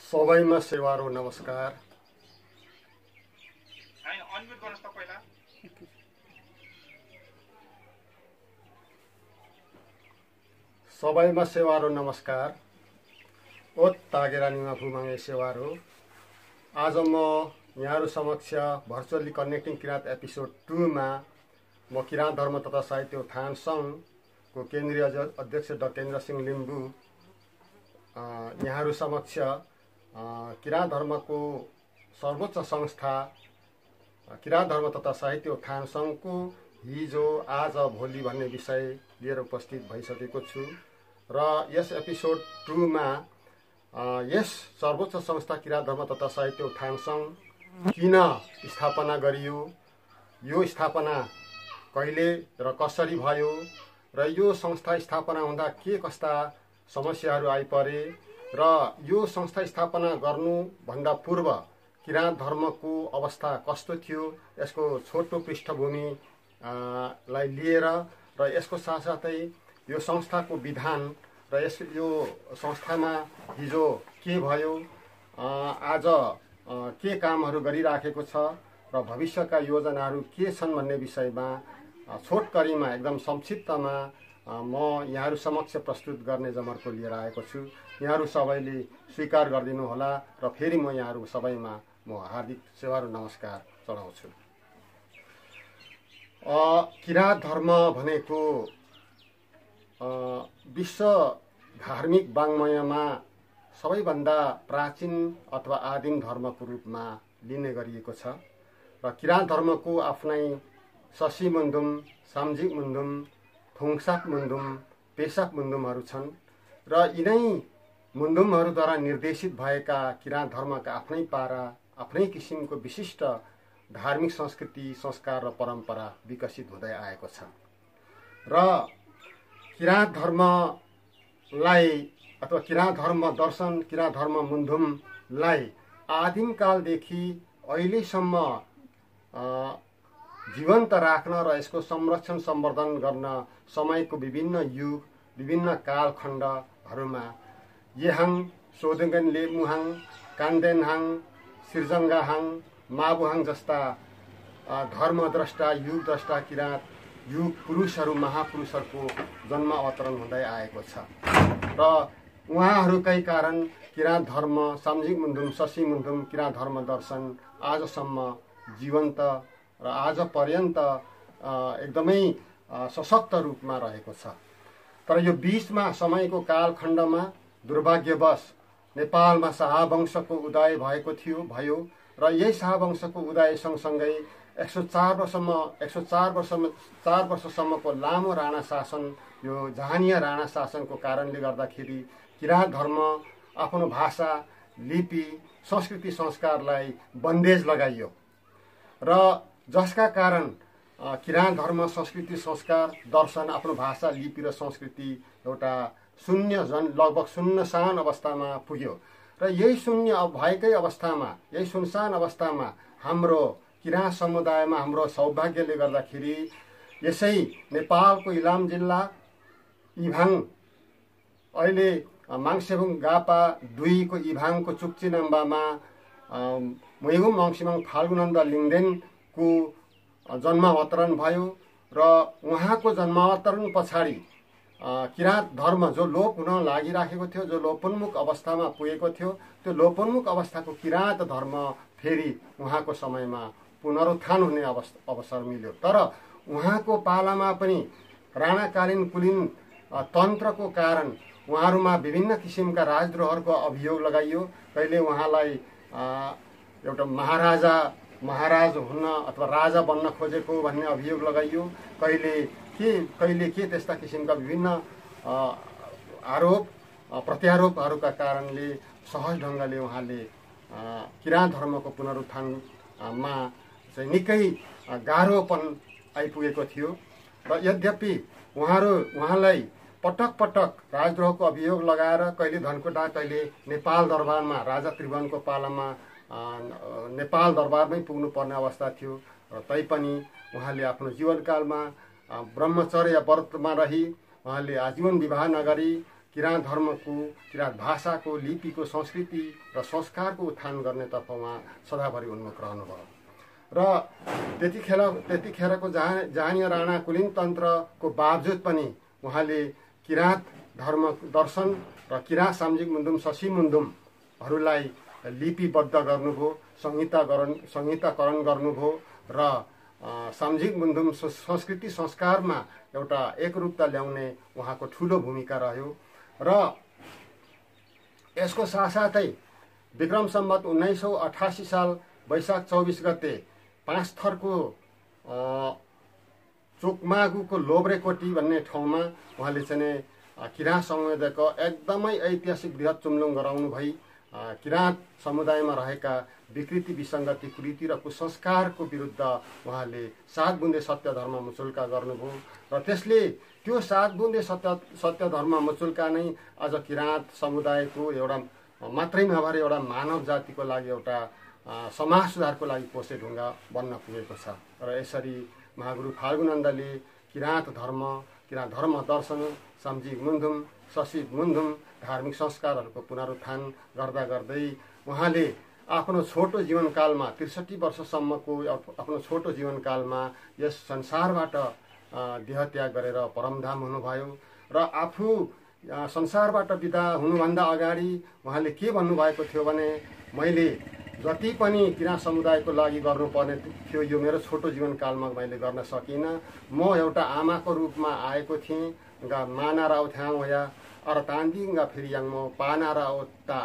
सबैमा सेवारो नमस्कार। सबैमा सेवारो नमस्कार। ओ तागेरानीमा फुमाङे सेवारो। आज म यहाँहरु समक्ष भर्चुअली कनेक्टिङ किराँत एपिसोड 2 मा म किराँत धर्म तथा साहित्य उत्थान संघको केन्द्रीय अध्यक्ष डाक्टर इन्द्र सिंह लिम्बू यहाँहरु समक्ष किराँत धर्मको सर्वोच्च संस्था किराँत धर्म तथा साहित्य उत्थान संघको हिजो आज भोलि भन्ने विषय लिएर उपस्थित भइसकेको छु र यस एपिसोड 2 मा यस सर्वोच्च संस्था किराँत धर्म तथा साहित्य उत्थान संघ किन स्थापना गरियो, यो स्थापना कहिले र कसरी भयो र यो संस्था स्थापना हुँदा के कस्ता समस्याहरू आइपरे र यो संस्था स्थापना गर्नु भन्दा पूर्व किराँत धर्मको अवस्था कस्तो थियो, यसको छोटो पृष्ठभूमि लाई लिएर र यसको साथसाथै यो संस्थाको विधान र यो संस्थामा हिजो के भयो, आज के कामहरू गरिराखेको छ र भविष्यका योजनाहरू के छन् भन्ने विषयमा छोटकरीमा एकदम संक्षिप्तमा म यहाँहरु समक्ष प्रस्तुत गर्ने जमर्को लिएर आएको छु। यहाँहरु सबैले स्वीकार गरिदिनु होला र फेरि म यहाँहरु सबैमा म हार्दिक सेवारो नमस्कार चढाउँछु। किराँत धर्म भनेको विश्व धार्मिक वाङ्मयमा सबैभन्दा प्राचीन अथवा आदिम धर्मको रूपमा लिने गरिएको छ र किराँत धर्मको आफ्नै शशी मुन्डुम, सामजिक मुन्डुम, थोङसाक मुन्डुम, पेसाक मुन्डुमहरू छन् र यिनै मुन्डुमहरूद्वारा निर्देशित भएका किराँत धर्मका आफ्नै पारा, आफ्नै किसिमको विशिष्ट धार्मिक संस्कृति, संस्कार र परम्परा विकसित हुँदै आएको छ र किराँत धर्मलाई अथवा किराँत धर्म दर्शन, किराँत धर्म मुन्डुमलाई आदिमकालदेखि अहिलेसम्म जीवन्त राख्न र यसको संरक्षण सम्वर्धन गर्न समयको विभिन्न युग, विभिन्न कालखण्डहरूमा येहाङ, सोदुङगन लेमुहाङ, कान्देनहाङ, सिर्जङ्गाहाङ, माबुहाङ जस्ता धर्मद्रष्टा, युगद्रष्टा किराँत युग पुरुषहरू, महापुरुषहरूको जन्म अवतरण हुँदै आएको छ र उहाँहरूकै कारण किराँत धर्म, सामजिक मुन्डुम, शशी मुन्डुम, किराँत धर्म दर्शन आजसम्म जीवन्त र आज पर्यन्त एकदमै सशक्त रूपमा रहेको छ। तर यो बीचमा समयको कालखण्डमा दुर्भाग्यवश नेपालमा शाहवंशको उदय भएको भयो र यही शाहवंशको उदय सँगसँगै 104 वर्षसम्मको लामो राणा शासन, यो जहानिया राणा शासनको कारणले गर्दाखेरि किराँत धर्म आफ्नो भाषा, लिपि, संस्कृति, संस्कारलाई बन्देज लगाइयो र जसका कारण किराँत धर्म, संस्कृति, संस्कार, दर्शन, आफ्नो भाषा, लिपि र संस्कृति एउटा लगभग सुनसान अवस्थामा पुग्यो र यही शून्य भएकै अवस्थामा, यही सुनसान अवस्थामा हाम्रो किराँत समुदायमा हाम्रो सौभाग्यले गर्दाखेरि यसै नेपालको इलाम जिल्ला इभाङ, अहिले माङसेबुङ गापा 2 को इभाङको चुक्ची नम्बामा मुइगुम मङसिमाङ फाल्गुनन्द लिङदेनको जन्मावतरण भयो र उहाँको जन्मावतरण पछाडि किराँत धर्म जो लोप हुन लागिराखेको थियो, जो लोपोन्मुख अवस्थामा पुगेको थियो, त्यो लोपोन्मुख अवस्थाको किराँत धर्म फेरि उहाँको समयमा पुनरुत्थान हुने अवसर मिल्यो। तर उहाँको पालामा पनि राणाकालीन कुलीन तन्त्रको कारण उहाँहरूमा विभिन्न किसिमका राजद्रोहहरूको अभियोग लगाइयो। कहिले उहाँलाई एउटा महाराज हुन अथवा राजा बन्न खोजेको भन्ने अभियोग लगाइयो, कहिले के त्यस्ता किसिमका विभिन्न आरोप प्रत्यारोपहरूका कारणले सहज ढङ्गले उहाँले किराँत धर्मको पुनरुत्थानमा चाहिँ निकै गाह्रोपन आइपुगेको थियो र यद्यपि उहाँलाई पटक पटक राजद्रोहको अभियोग लगाएर कहिले धनकुटा, कहिले नेपाल दरबारमा, राजा त्रिभुवनको पालामा नेपाल दरबारमै पुग्नुपर्ने अवस्था थियो र तैपनि उहाँले आफ्नो जीवनकालमा ब्रह्मचर्य व्रतमा रही उहाँले आजीवन विवाह नगरी किराँत धर्मको, किराँत भाषाको, लिपिको, संस्कृति र संस्कारको उत्थान गर्नेतर्फ उहाँ सदाभरि उन्मुख रहनुभयो। र त्यतिखेरको जहानिया राणा कुलीन तन्त्रको बावजुद पनि उहाँले किराँत धर्म दर्शन र किराँत सामाजिक मुन्दुम शशी मुन्दुमहरूलाई लिपिबद्ध गर्नुभयो, संहिताकरण गर्नुभयो र सामाजिक मुन्दुम संस्कृति संस्कारमा एउटा एकरूपता ल्याउने उहाँको ठुलो भूमिका रह्यो। र यसको साथसाथै विक्रम सम्वत 1988 साल वैशाख 24 गते 5 थरको चोकमागुको लोब्रेकोटी भन्ने ठाउँमा उहाँले चाहिँ किराँत समुदायको एकदमै ऐतिहासिक बृहत चुम्लुङ गराउनु भई किराँत समुदायमा रहेका विकृति, विसङ्गति, कुरीति र कुसंस्कारको विरुद्ध उहाँले 7 बुँदे सत्य धर्म मुचुल्का गर्नुभयो। र त्यसले त्यो 7 बुँदे सत्य धर्म मुचुल्का नै आज किराँत समुदायको एउटा मात्रै नभएर एउटा मानव जातिको लागि एउटा समाज सुधारको लागि कोसे ढुङ्गा बन्न पुगेको छ। र यसरी महागुरु फाल्गुनन्दले किराँत धर्म दर्शन, सामाजिक मुन्दुम, शशी मुन्दुम धार्मिक संस्कारहरूको पुनरुत्थान गर्दा गर्दै उहाँले आफ्नो छोटो जीवनकालमा 63 वर्षसम्मको आफ्नो छोटो जीवनकालमा यस संसारबाट देहत्याग गरेर परमधाम हुनुभयो। र आफू संसारबाट बिदा हुनुभन्दा अगाडि उहाँले के भन्नुभएको थियो भने, मैले जति पनि किराँत समुदायको लागि गर्नुपर्ने थियो यो मेरो छोटो जीवनकालमा मैले गर्न सकिनँ। म एउटा आमाको रूपमा आएको थिएँ, माना राउ थ्याङ होया अर तान्दिङ्गा फेरियाङ म पाना राउ ता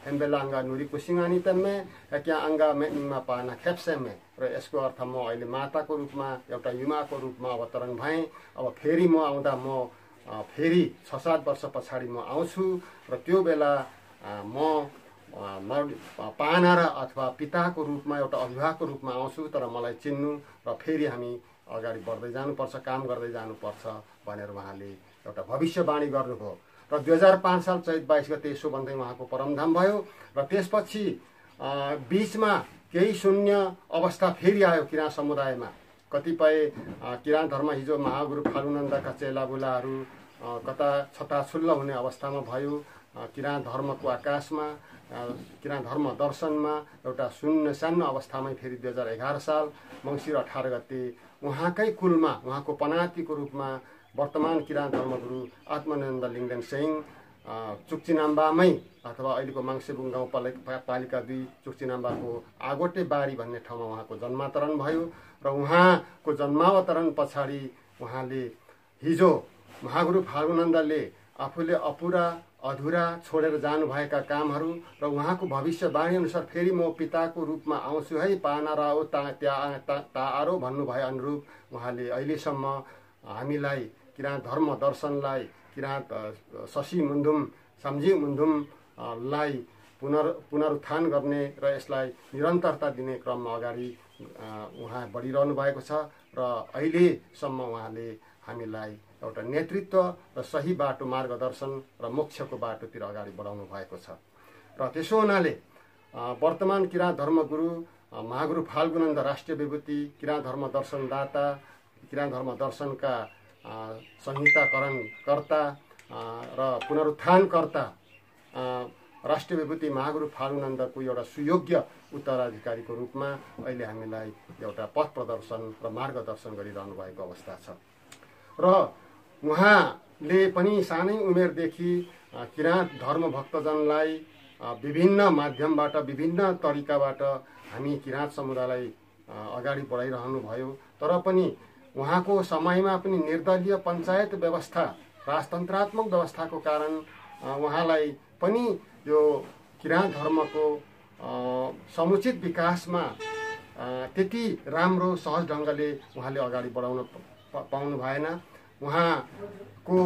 हेम्बेलाङ्गा नुरी कुसिङानी तम्मे क्या अङ्गा मेमा पाना खेप्सेमे। र यसको अर्थ म अहिले माताको रूपमा, एउटा युमाको रूपमा अवतरण भएँ। अब फेरि म आउँदा म फेरि 6-7 वर्ष पछाडि म आउँछु र त्यो बेला म पाना र अथवा पिताको रूपमा, एउटा अभिभावकको रूपमा आउँछु, तर मलाई चिन्नु र फेरि हामी अगाडि बढ्दै जानुपर्छ, काम गर्दै जानुपर्छ भनेर उहाँले एउटा भविष्यवाणी गर्नुभयो। र 2005 साल चैत 22 गते यसो भन्दै उहाँको परमधाम भयो। र त्यसपछि बीचमा केही शून्य अवस्था फेरि आयो किराँत समुदायमा। कतिपय किराँत धर्म हिजो महागुरु फाल्गुनन्दका चेलाबुलाहरू कता छताछुल्ल हुने अवस्थामा भयो। किराँत धर्मको आकाशमा, किराँत धर्म दर्शनमा एउटा शून्य सानो अवस्थामै फेरि 2011 साल मङ्सिर 18 गते उहाँकै कुलमा, उहाँको पनातिको रूपमा वर्तमान किराँत धर्मगुरु आत्मानन्द लिङ्गदेन सिंह चुक्चिनाम्बामै अथवा अहिलेको माङ्सेबुङ गाउँपालिका 2 चुक्चिनाम्बाको आगोटे बारी भन्ने ठाउँमा उहाँको जन्मावतरण भयो। र उहाँको जन्मावतरण पछाडि उहाँले हिजो महागुरु फाल्गुनन्दले आफूले अधुरा छोडेर जानुभएका कामहरू र उहाँको भविष्यवाणी अनुसार फेरि म पिताको रूपमा आउँछु है पाना राओ ताआरो भन्नुभए अनुरूप उहाँले अहिलेसम्म हामीलाई किराँत धर्म दर्शनलाई, किराँत शशी मुन्दुम, सामाजिक मुन्दुमलाई पुनरुत्थान गर्ने र यसलाई निरन्तरता दिने क्रममा अगाडि उहाँ बढिरहनु भएको छ। र अहिलेसम्म उहाँले हामीलाई एउटा नेतृत्व र सही बाटो, मार्गदर्शन र मोक्षको बाटोतिर अगाडि बढाउनु भएको छ। र त्यसो हुनाले वर्तमान किराँत धर्मगुरु महागुरु फाल्गुनन्द राष्ट्रिय विभूति, किराँत धर्म दर्शनदाता, किराँत धर्म दर्शनका संहिताकरणकर्ता र पुनरुत्थानकर्ता राष्ट्रिय विभूति महागुरु फाल्गुनन्दको एउटा सुयोग्य उत्तराधिकारीको रूपमा अहिले हामीलाई एउटा पथ प्रदर्शन र मार्गदर्शन गरिरहनु भएको अवस्था छ। र उहाँले पनि सानै उमेरदेखि किराँत धर्म भक्तजनलाई विभिन्न माध्यमबाट, विभिन्न तरिकाबाट हामी किराँत समुदायलाई अगाडि बढाइरहनु भयो। तर पनि उहाँको समयमा पनि निर्दलीय पञ्चायत व्यवस्था, राजतन्त्रात्मक व्यवस्थाको कारण उहाँलाई पनि यो किराँत धर्मको समुचित विकासमा त्यति राम्रो सहज ढङ्गले उहाँले अगाडि बढाउन पाउनु भएन। उहाँको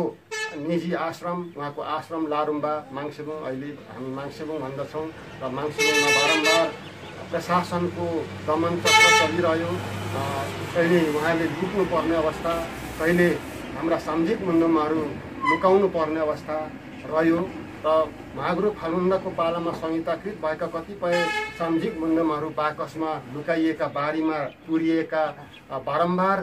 निजी आश्रम, उहाँको आश्रम लारुम्बा माङ्सेबुङ, अहिले हामी माङ्सेबुङ भन्दछौँ, र माङ्सेबुङमा बारम्बार प्रशासनको दमन चक्र चलिरह्यो। कहिले उहाँले लुट्नु पर्ने अवस्था, कहिले हाम्रा सामाजिक मुन्दुमहरू लुकाउनु पर्ने अवस्था रह्यो। र महागुरु फाल्गुनन्दको पालामा संहिताकृत भएका कतिपय सामाजिक मुन्दुमहरू बाकसमा लुकाइएका, बारीमा पुरिएका, बारम्बार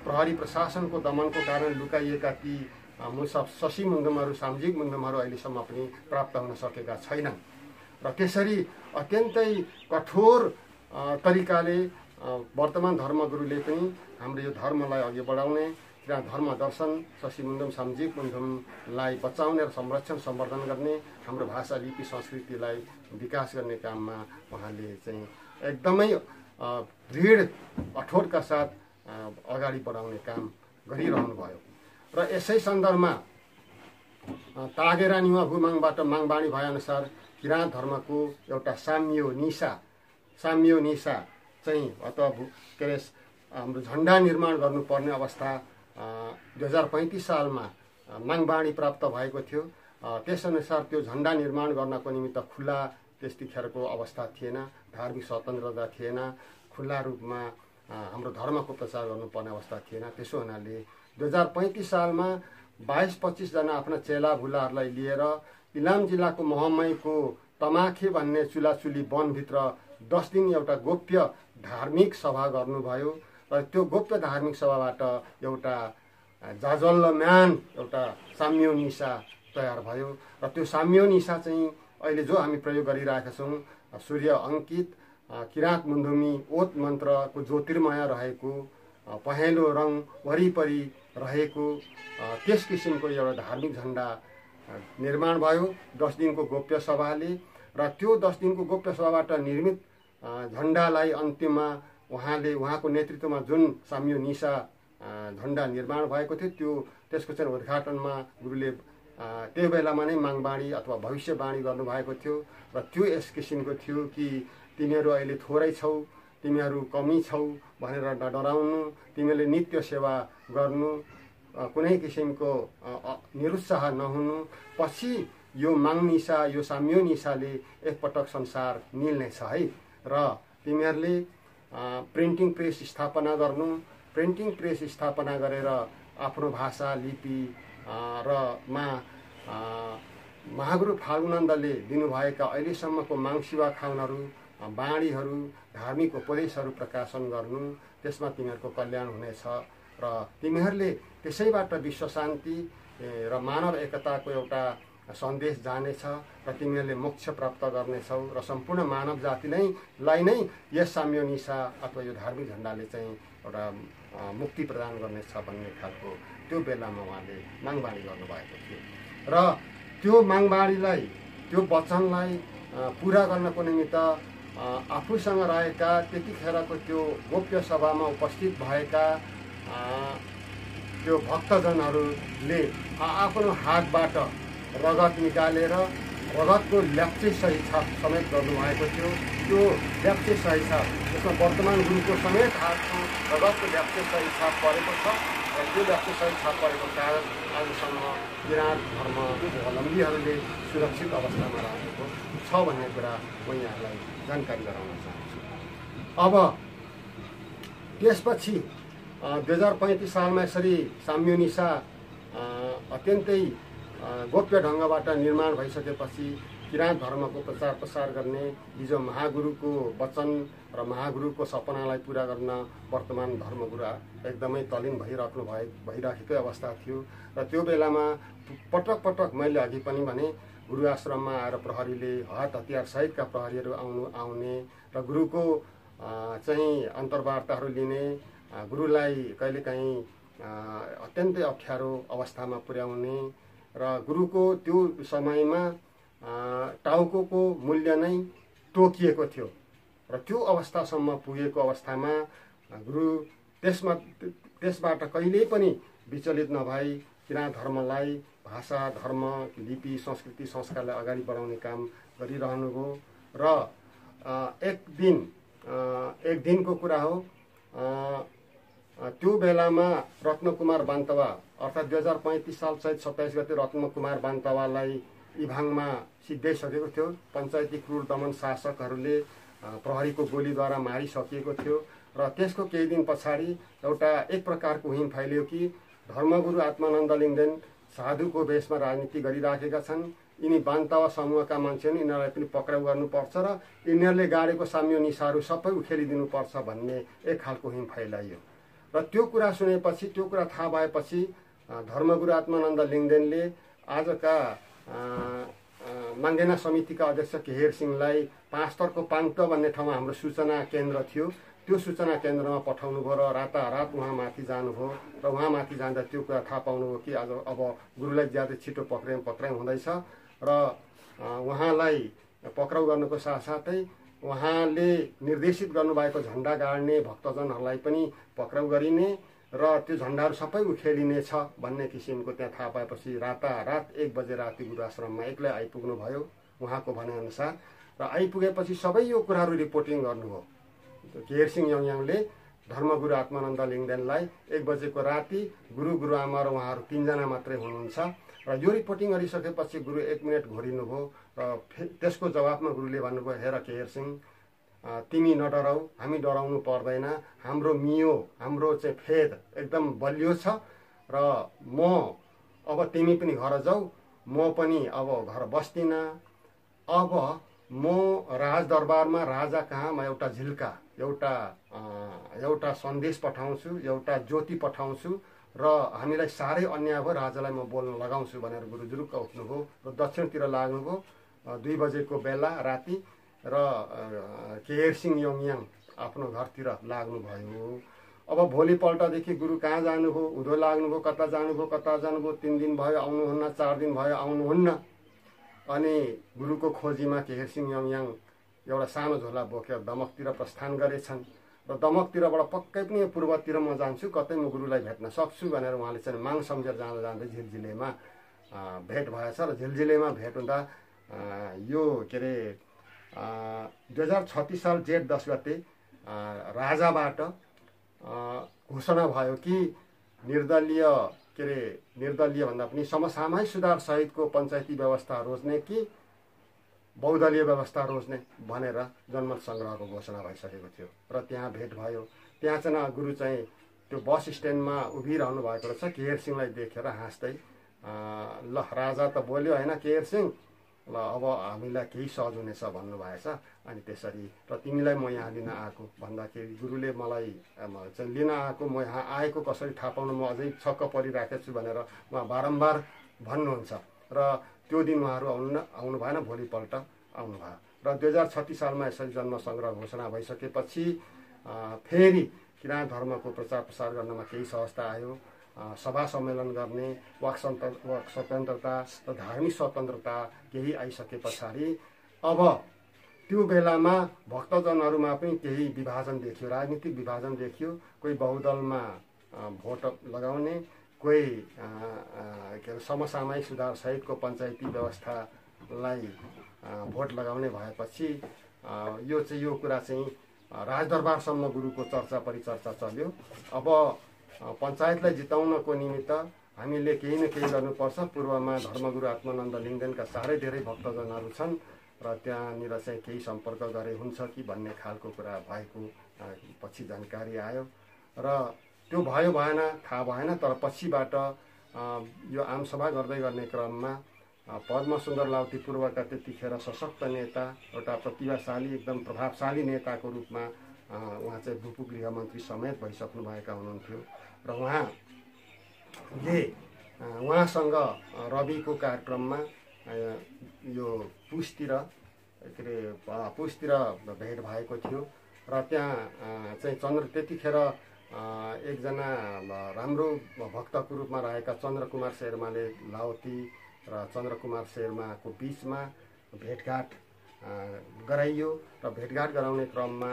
प्रहरी प्रशासनको दमनको कारण लुकाइएका ती शशी मुङ्गमहरू सामाजिक मुङ्गमहरू अहिलेसम्म पनि प्राप्त हुन सकेका छैनन् र त्यसरी अत्यन्तै कठोर तरिकाले वर्तमान धर्मगुरुले पनि हाम्रो यो धर्मलाई अघि बढाउने किराँत धर्म दर्शन शशी मुङ्गम सामाजिक मुङ्गमलाई बचाउने र संरक्षण सम्वर्धन गर्ने हाम्रो भाषा लिपि संस्कृतिलाई विकास गर्ने काममा उहाँले चाहिँ एकदमै दृढ कठोरका साथ अगाडि बढाउने काम गरिरहनु भयो र यसै सन्दर्भमा तागेरा निवा भूमाङबाट माङबाणी भएअनुसार किराँत धर्मको एउटा साम्यो निसा चाहिँ अथवा के अरे हाम्रो झन्डा निर्माण गर्नुपर्ने अवस्था 2035 सालमा माङबाणी प्राप्त भएको थियो। त्यसअनुसार त्यो झन्डा निर्माण गर्नको निमित्त खुला त्यतिखेरको अवस्था थिएन, धार्मिक स्वतन्त्रता थिएन, खुला रूपमा हाम्रो धर्मको प्रचार गर्नुपर्ने अवस्था थिएन। त्यसो हुनाले 2035 सालमा 22-25 जना आफ्ना चेला भुलाहरूलाई लिएर इलाम जिल्लाको महमैको तमाखे भन्ने चुलाचुली वनभित्र 10 दिन एउटा गोप्य धार्मिक सभा गर्नुभयो र त्यो गोप्य धार्मिक सभाबाट एउटा जाजल्लम्यान एउटा साम्योनिसा तयार भयो र त्यो साम्योनिसा चाहिँ अहिले जो हामी प्रयोग गरिरहेका छौँ सूर्य अङ्कित किराँत मुन्धुमी ओत मन्त्रको ज्योतिर्मय रहेको पहेँलो रङ वरिपरि रहेको त्यस किसिमको एउटा धार्मिक झन्डा निर्माण भयो 10 दिनको गोप्य सभाले र त्यो 10 दिनको गोप्य सभाबाट निर्मित झन्डालाई अन्त्यमा उहाँको नेतृत्वमा जुन साम्योनिसा झन्डा निर्माण भएको थियो त्यसको चाहिँ उद्घाटनमा गुरुले त्यो बेलामा नै माङबाणी अथवा भविष्यवाणी गर्नुभएको थियो र त्यो यस किसिमको थियो कि तिमीहरू अहिले थोरै छौ, तिमीहरू कमी छौ भनेर डराउनु, तिमीले नित्य सेवा गर्नु, कुनै किसिमको निरुत्साह नहुनु, पछि यो माङनिसा यो साम्योनिसाले एकपटक संसार निल्नेछ है र तिमीहरूले प्रिन्टिङ प्रेस स्थापना गर्नु, प्रिन्टिङ प्रेस स्थापना गरेर आफ्नो भाषा लिपि र महागुरु फाल्गुनन्दले दिनुभएका अहिलेसम्मको माङसिवा खाउनहरू बाणीहरू धार्मिक उपदेशहरू प्रकाशन गर्नु, त्यसमा तिमीहरूको कल्याण हुनेछ र तिमीहरूले त्यसैबाट विश्व शान्ति र मानव एकताको एउटा सन्देश जानेछ र तिमीहरूले मोक्ष प्राप्त गर्नेछौ र सम्पूर्ण मानव जातिलाई नै यस साम्योनिसा अथवा यो धार्मिक झन्डाले चाहिँ एउटा मुक्ति प्रदान गर्नेछ भन्ने खालको त्यो बेलामा उहाँले माङबाणी गर्नुभएको थियो र त्यो माङबाणीलाई त्यो वचनलाई पुरा गर्नको निमित्त आफूसँग रहेका त्यतिखेरको त्यो गोप्य सभामा उपस्थित भएका त्यो भक्तजनहरूले आफ्नो हातबाट रगत निकालेर रगतको ल्याप्चे सही छाप समेत गर्नुभएको थियो। त्यो ल्याप्चे सही छाप त्यसमा वर्तमान गुरुको समेत हातको रगतको ल्याप्चे सही छाप परेको छ र त्यो ल्याप्चे सही छाप परेको कारण आजसम्म किराँत धर्मावलम्बीहरूले सुरक्षित अवस्थामा राखेको छ भन्ने कुरा म यहाँलाई जानकारी गराउन चाहन्छु। अब त्यसपछि 2035 सालमा यसरी साम्योनिसा अत्यन्तै गोप्य ढङ्गबाट निर्माण भइसकेपछि किराँत धर्मको प्रचार प्रसार गर्ने हिजो महागुरुको वचन र महागुरुको सपनालाई पुरा गर्न वर्तमान धर्मगुरु एकदमै तल्लीन भइराखेकै अवस्था थियो र त्यो बेलामा पटक पटक मैले अघि पनि भने गुरु आश्रममा आएर प्रहरीले हत हतियार सहितका प्रहरीहरू आउने र गुरुको चाहिँ अन्तर्वार्ताहरू लिने, गुरुलाई कहिलेकाहीँ अत्यन्तै अप्ठ्यारो अवस्थामा पुर्याउने र गुरुको त्यो समयमा टाउको मूल्य नै तोकिएको थियो र त्यो अवस्थासम्म पुगेको अवस्थामा गुरु त्यसबाट कहिल्यै पनि विचलित नभई किराँत धर्मलाई भाषा धर्म लिपि संस्कृति संस्कारलाई अगाडि बढाउने काम गरिरहनुभयो र एक दिनको कुरा हो त्यो बेलामा रत्नकुमार बान्तवा अर्थात् 2035 साल चैत 27 गते रत्नकुमार बान्तवालाई इभाङमा सिद्ध्याइसकेको थियो। पञ्चायती क्रूर दमन शासकहरूले प्रहरीको गोलीद्वारा मारिसकिएको थियो र त्यसको केही दिन पछाडि एउटा एक प्रकारको हिम फैलियो कि धर्मगुरु आत्मानन्द लिङ्गदेन साधुको वेशमा राजनीति गरिराखेका छन्, यिनी बान्तवा समूहका मान्छे हुन्, यिनीहरूलाई पनि पक्राउ गर्नुपर्छ र यिनीहरूले गाडेको साम्योनिसाहरू सबै उखेलिदिनुपर्छ भन्ने एक खालको हिम फैलाइयो र त्यो कुरा सुनेपछि, त्यो कुरा थाहा भएपछि धर्मगुरु आत्मानन्द लिङ्गदेनले आजका माङ्गेना समितिका अध्यक्ष केहेर सिंहलाई 5 थरको पाङ्ट भन्ने ठाउँमा हाम्रो सूचना केन्द्र थियो, त्यो सूचना केन्द्रमा पठाउनु भयो र रातारात उहाँ माथि जानुभयो र उहाँ माथि जाँदा त्यो कुरा थाहा पाउनुभयो कि आज अब गुरुलाई ज्यादै छिटो पक्राइ हुँदैछ र उहाँलाई पक्राउ गर्नुको साथसाथै उहाँले निर्देशित गर्नुभएको झन्डा गाड्ने भक्तजनहरूलाई पनि पक्राउ गरिने र त्यो झन्डाहरू सबै उखेलिने छ भन्ने किसिमको त्यहाँ थाहा पाएपछि रातारात 1 बजे राति गुरु आश्रममा एक्लै आइपुग्नु भयो उहाँको भनेअनुसार। र आइपुगेपछि सबै यो कुराहरू रिपोर्टिङ गर्नुभयो। केहेर सिंह योङयाङले धर्मगुरु आत्मानन्द लिङ्गदेनलाई 1 बजेको राति गुरुआमा र उहाँहरू 3 जना मात्रै हुनुहुन्छ र यो रिपोर्टिङ गरिसकेपछि गुरु 1 मिनट घोरिनुभयो र त्यसको जवाफमा गुरुले भन्नुभयो, हेर केहेर सिंह, तिमी नडराऊ, हामी डराउनु पर्दैन, हाम्रो मियो, हाम्रो चाहिँ फेद एकदम बलियो छ र म अब तिमी पनि घर जाऊ, म पनि अब घर बस्दिनँ। अब म राजदरबारमा राजा कहाँ म एउटा झिल्का, एउटा सन्देश पठाउँछु, एउटा ज्योति पठाउँछु र हामीलाई साह्रै अन्याय भयो, राजालाई म बोल्न लगाउँछु भनेर गुरु जुरुक्क उठ्नुभयो र दक्षिणतिर लाग्नुभयो 2 बजेको बेला राति र केहेर सिंह योङयाङ आफ्नो घरतिर लाग्नुभयो। अब भोलिपल्टदेखि गुरु कहाँ जानुभयो, उधो लाग्नुभयो, कता जानुभयो, 3 दिन भयो आउनुहुन्न, 4 दिन भयो आउनुहुन्न। अनि गुरुको खोजीमा केहेर सिंह योङयाङ एउटा सानो झोला बोकेर दमकतिर प्रस्थान गरेछन् र दमकतिरबाट पक्कै पनि पूर्वतिर म जान्छु, कतै म गुरुलाई भेट्न सक्छु भनेर उहाँले चाहिँ माग सम्झेर जाँदै झिलझिलेमा भेट भएछ र झिलझिलेमा भेट हुँदा यो के अरे 2036 साल जेठ 10 गते राजाबाट घोषणा भयो कि निर्दलीय भन्दा पनि समसामयिक सुधार सहितको पञ्चायती व्यवस्था रोज्ने कि बहुदलीय व्यवस्था रोज्ने भनेर जनमत सङ्ग्रहको घोषणा भइसकेको थियो र त्यहाँ भेट भयो। त्यहाँ चाहिँ गुरु चाहिँ त्यो बस स्ट्यान्डमा उभिरहनु भएको रहेछ। केहेर सिंहलाई देखेर हाँस्दै, ल राजा त बोल्यो होइन केहेर सिंह, ल अब हामीलाई केही सहज हुनेछ भन्नुभएछ। अनि त्यसरी र तिमीलाई म यहाँ लिन आएको भन्दाखेरि गुरुले मलाई चाहिँ लिन आएको, म यहाँ आएको कसरी थाहा पाउनु, म अझै छक्क परिराखेको छु भनेर उहाँ बारम्बार भन्नुहुन्छ र त्यो दिन उहाँहरू आउनु भएन, भोलिपल्ट आउनुभयो र 2036 सालमा यसरी जन्म सङ्ग्रह घोषणा भइसकेपछि फेरि किराँत धर्मको प्रचार प्रसार गर्नमा केही सहजता आयो। सभा सम्मेलन गर्ने, वाक स्वतन्त्रता र धार्मिक स्वतन्त्रता केही आइसके पछाडि अब त्यो बेलामा भक्तजनहरूमा पनि केही विभाजन देखियो, राजनीतिक विभाजन देखियो। कोही बहुदलमा भोट लगाउने, कोही के अरे समसामयिक सुधार सहितको पञ्चायती व्यवस्थालाई भोट लगाउने भएपछि यो कुरा चाहिँ राजदरबारसम्म गुरुको चर्चा परिचर्चा चल्यो। अब पञ्चायतलाई जिताउनको निमित्त हामीले केही न केही गर्नुपर्छ। पूर्वमा धर्मगुरु आत्मानन्द लिङ्गदेनका साह्रै धेरै भक्तजनहरू छन् र त्यहाँनिर चाहिँ केही सम्पर्क गरे हुन्छ कि भन्ने खालको कुरा भएको पछि जानकारी आयो र त्यो भयो भएन थाहा भएन। तर पछिबाट यो आमसभा गर्ने क्रममा पद्मसुन्दर लाउती पूर्वका त्यतिखेर सशक्त नेता, एउटा प्रतिभाशाली एकदम प्रभावशाली नेताको रूपमा उहाँ चाहिँ भूपू गृहमन्त्री समेत भइसक्नुभएका हुनुहुन्थ्यो र उहाँसँग रविको कार्यक्रममा यो पुसतिर भेट भएको थियो र त्यहाँ चाहिँ त्यतिखेर एकजना राम्रो भक्तको रूपमा रहेका चन्द्रकुमार शर्माले लाउती र चन्द्रकुमार शर्माको बिचमा भेटघाट गराइयो र भेटघाट गराउने क्रममा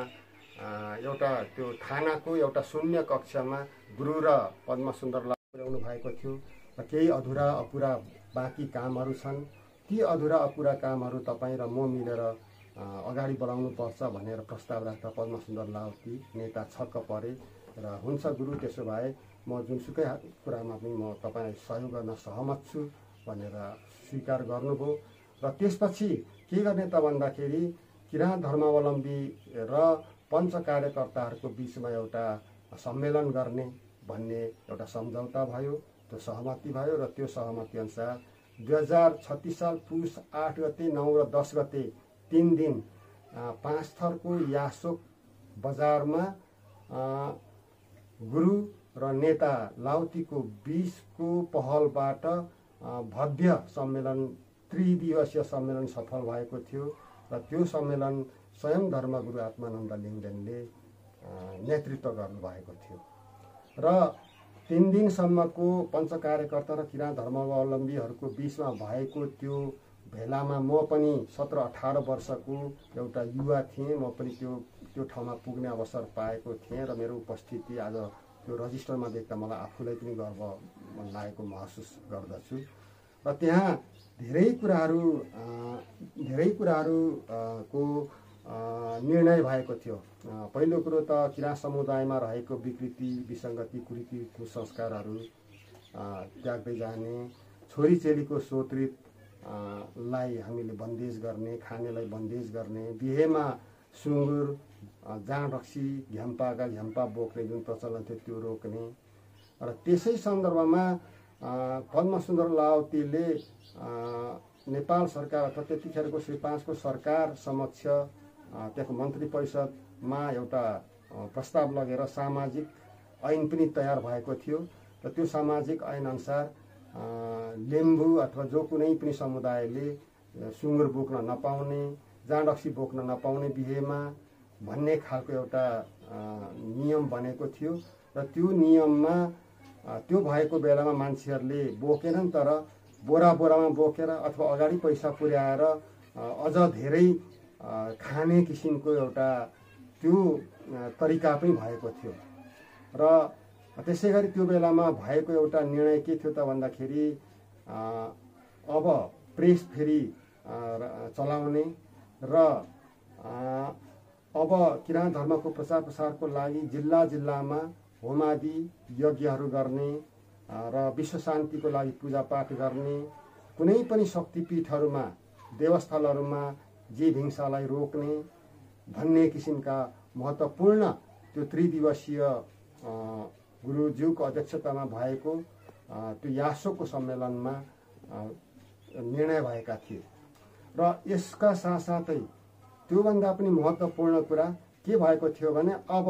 एउटा त्यो थानाको एउटा शून्य कक्षमा गुरु र पद्मसुन्दरलाई ल्याउनु भएको थियो र केही अधुरा अपुरा बाँकी कामहरू छन्। ती अधुरा अपुरा कामहरू तपाईँ र म मिलेर अगाडि बढाउनु पर्छ भनेर प्रस्ताव राख्दा पद्मसुन्दर लाउती नेता छक्क परे र हुन्छ गुरु, त्यसो भए म जुनसुकै कुरामा पनि म तपाईँलाई सहयोग गर्न सहमत छु भनेर स्वीकार गर्नुभयो। र त्यसपछि के गर्ने त भन्दाखेरि किराँत धर्मावलम्बी र पञ्च कार्यकर्ताहरूको बिचमा एउटा सम्मेलन गर्ने भन्ने एउटा सम्झौता भयो, त्यो सहमति भयो र त्यो सहमति अनुसार 2036 साल पुस 8 गते 9 र 10 गते 3 दिन 5 थरको यासोक बजारमा गुरु र नेता लाउतीको बीचको पहलबाट भव्य सम्मेलन त्रिदिवसीय सम्मेलन सफल भएको थियो र त्यो सम्मेलन स्वयं धर्मगुरु आत्मानन्द लिङ्गदेनले नेतृत्व गर्नुभएको थियो र 3 दिनसम्मको पञ्चकार्यकर्ता र किराँत धर्मावलम्बीहरूको बिचमा भएको त्यो भेलामा म पनि 17-18 वर्षको एउटा युवा थिएँ। म पनि त्यो ठाउँमा पुग्ने अवसर पाएको थिएँ र मेरो उपस्थिति आज त्यो रजिस्टरमा देख्दा मलाई आफूलाई पनि गर्व लागेको महसुस गर्दछु र त्यहाँ धेरै कुराहरूको निर्णय भएको थियो। पहिलो कुरो त किराँत समुदायमा रहेको विकृति विसङ्गति कुरीति कुसंस्कारहरू त्याग्दै जाने, छोरीचेलीको सोत्रित लाई हामीले बन्देज गर्ने, खानेलाई बन्देज गर्ने, बिहेमा सुँगुर जाँड रक्सी झ्याम्पा बोक्ने जुन प्रचलन थियो त्यो रोक्ने र त्यसै सन्दर्भमा पद्मसुन्दर लाउतीले नेपाल सरकार अथवा त्यतिखेरको श्री 5 को सरकार समक्ष त्यहाँको मन्त्री परिषदमा एउटा प्रस्ताव लगेर सामाजिक ऐन पनि तयार भएको थियो र त्यो सामाजिक ऐन अनुसार लिम्बू अथवा जो कुनै पनि समुदायले सुँगुर बोक्न नपाउने, जाँड रक्सी बोक्न नपाउने बिहेमा भन्ने खालको एउटा नियम बनेको थियो र त्यो नियममा त्यो भएको बेलामा मान्छेहरूले बोकेनन्, तर बोरामा बोकेर अथवा अगाडि पैसा पुर्याएर अझ धेरै खाने किसिमको एउटा त्यो तरिका पनि भएको थियो र त्यसै गरी त्यो बेलामा भएको एउटा निर्णय के थियो त भन्दाखेरि अब प्रेस फेरि चलाउने र अब किराँत धर्मको प्रचार प्रसारको लागि जिल्लामा होमादि यज्ञहरू गर्ने र विश्व शान्तिको लागि पूजापाठ गर्ने, कुनै पनि शक्तिपीठहरूमा देवस्थलहरूमा जीव हिंसालाई रोक्ने भन्ने किसिमका महत्त्वपूर्ण त्यो त्रिदिवसीय गुरुज्यूको अध्यक्षतामा भएको त्यो यासोको सम्मेलनमा निर्णय भएका थिए र यसका साथसाथै त्योभन्दा पनि महत्त्वपूर्ण कुरा के भएको थियो भने अब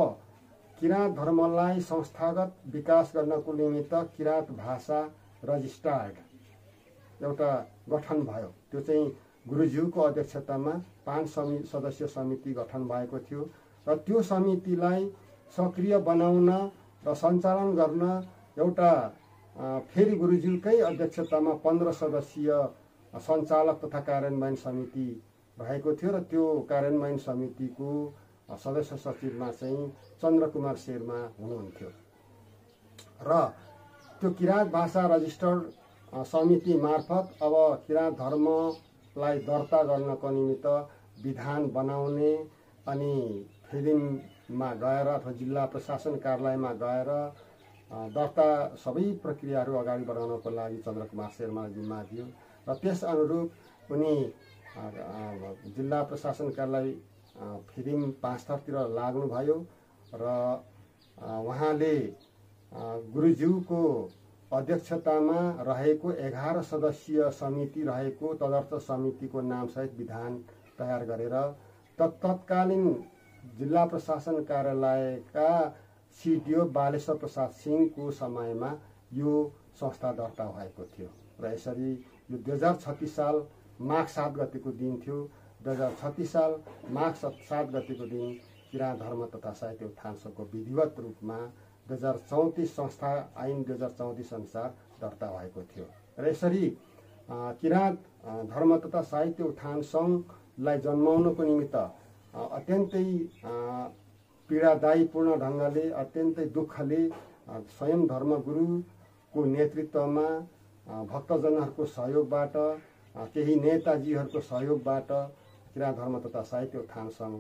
किराँत धर्मलाई संस्थागत विकास गर्नको निमित्त किराँत भाषा रजिस्टर्ड एउटा गठन भयो। त्यो चाहिँ गुरुज्यूको अध्यक्षतामा 5 सदस्य समिति गठन भएको थियो र त्यो समितिलाई सक्रिय बनाउन र सञ्चालन गर्न एउटा फेरि गुरुज्यूकै अध्यक्षतामा 15 सदस्यीय सञ्चालक तथा कार्यान्वयन समिति रहेको थियो र त्यो कार्यान्वयन समितिको सदस्य सचिवमा चाहिँ चन्द्रकुमार शेर्मा हुनुहुन्थ्यो र त्यो किराँत भाषा रजिस्टर्ड समिति मार्फत अब किराँत धर्मलाई दर्ता गर्नको निमित्त विधान बनाउने अनि फिल्ममा गएर अथवा जिल्ला प्रशासन कार्यालयमा गएर दर्ता सबै प्रक्रियाहरू अगाडि बढाउनको लागि चन्द्रकुमार शेर्मा जिम्मा दियो र त्यस अनुरूप उनी जिल्ला प्रशासन कार्यालय फिल्म 5 थरतिर लाग्नुभयो र उहाँले गुरुज्यूको अध्यक्षतामा रहेको 11 सदस्यीय समिति रहेको तदर्थ समितिको नामसहित विधान तयार गरेर तत्कालीन जिल्ला प्रशासन कार्यालयका सिडिओ बालेश्वर प्रसाद सिंहको समयमा यो संस्था दर्ता भएको थियो र यसरी यो 2036 साल माघ 7 गतेको दिन थियो। 2036 साल माघ 7 गतेको दिन किराँत धर्म तथा साहित्य उत्थान सङ्घको विधिवत रूपमा 2034 संस्था ऐन 2034 अनुसार दर्ता भएको थियो र यसरी किराँत धर्म तथा साहित्य उत्थान सङ्घलाई जन्माउनको निमित्त अत्यन्तै पीडादायीपूर्ण ढङ्गले अत्यन्तै दुःखले स्वयं धर्मगुरुको नेतृत्वमा भक्तजनहरूको सहयोगबाट केही नेताजीहरूको सहयोगबाट किराँत धर्म तथा साहित्य उत्थान सङ्घ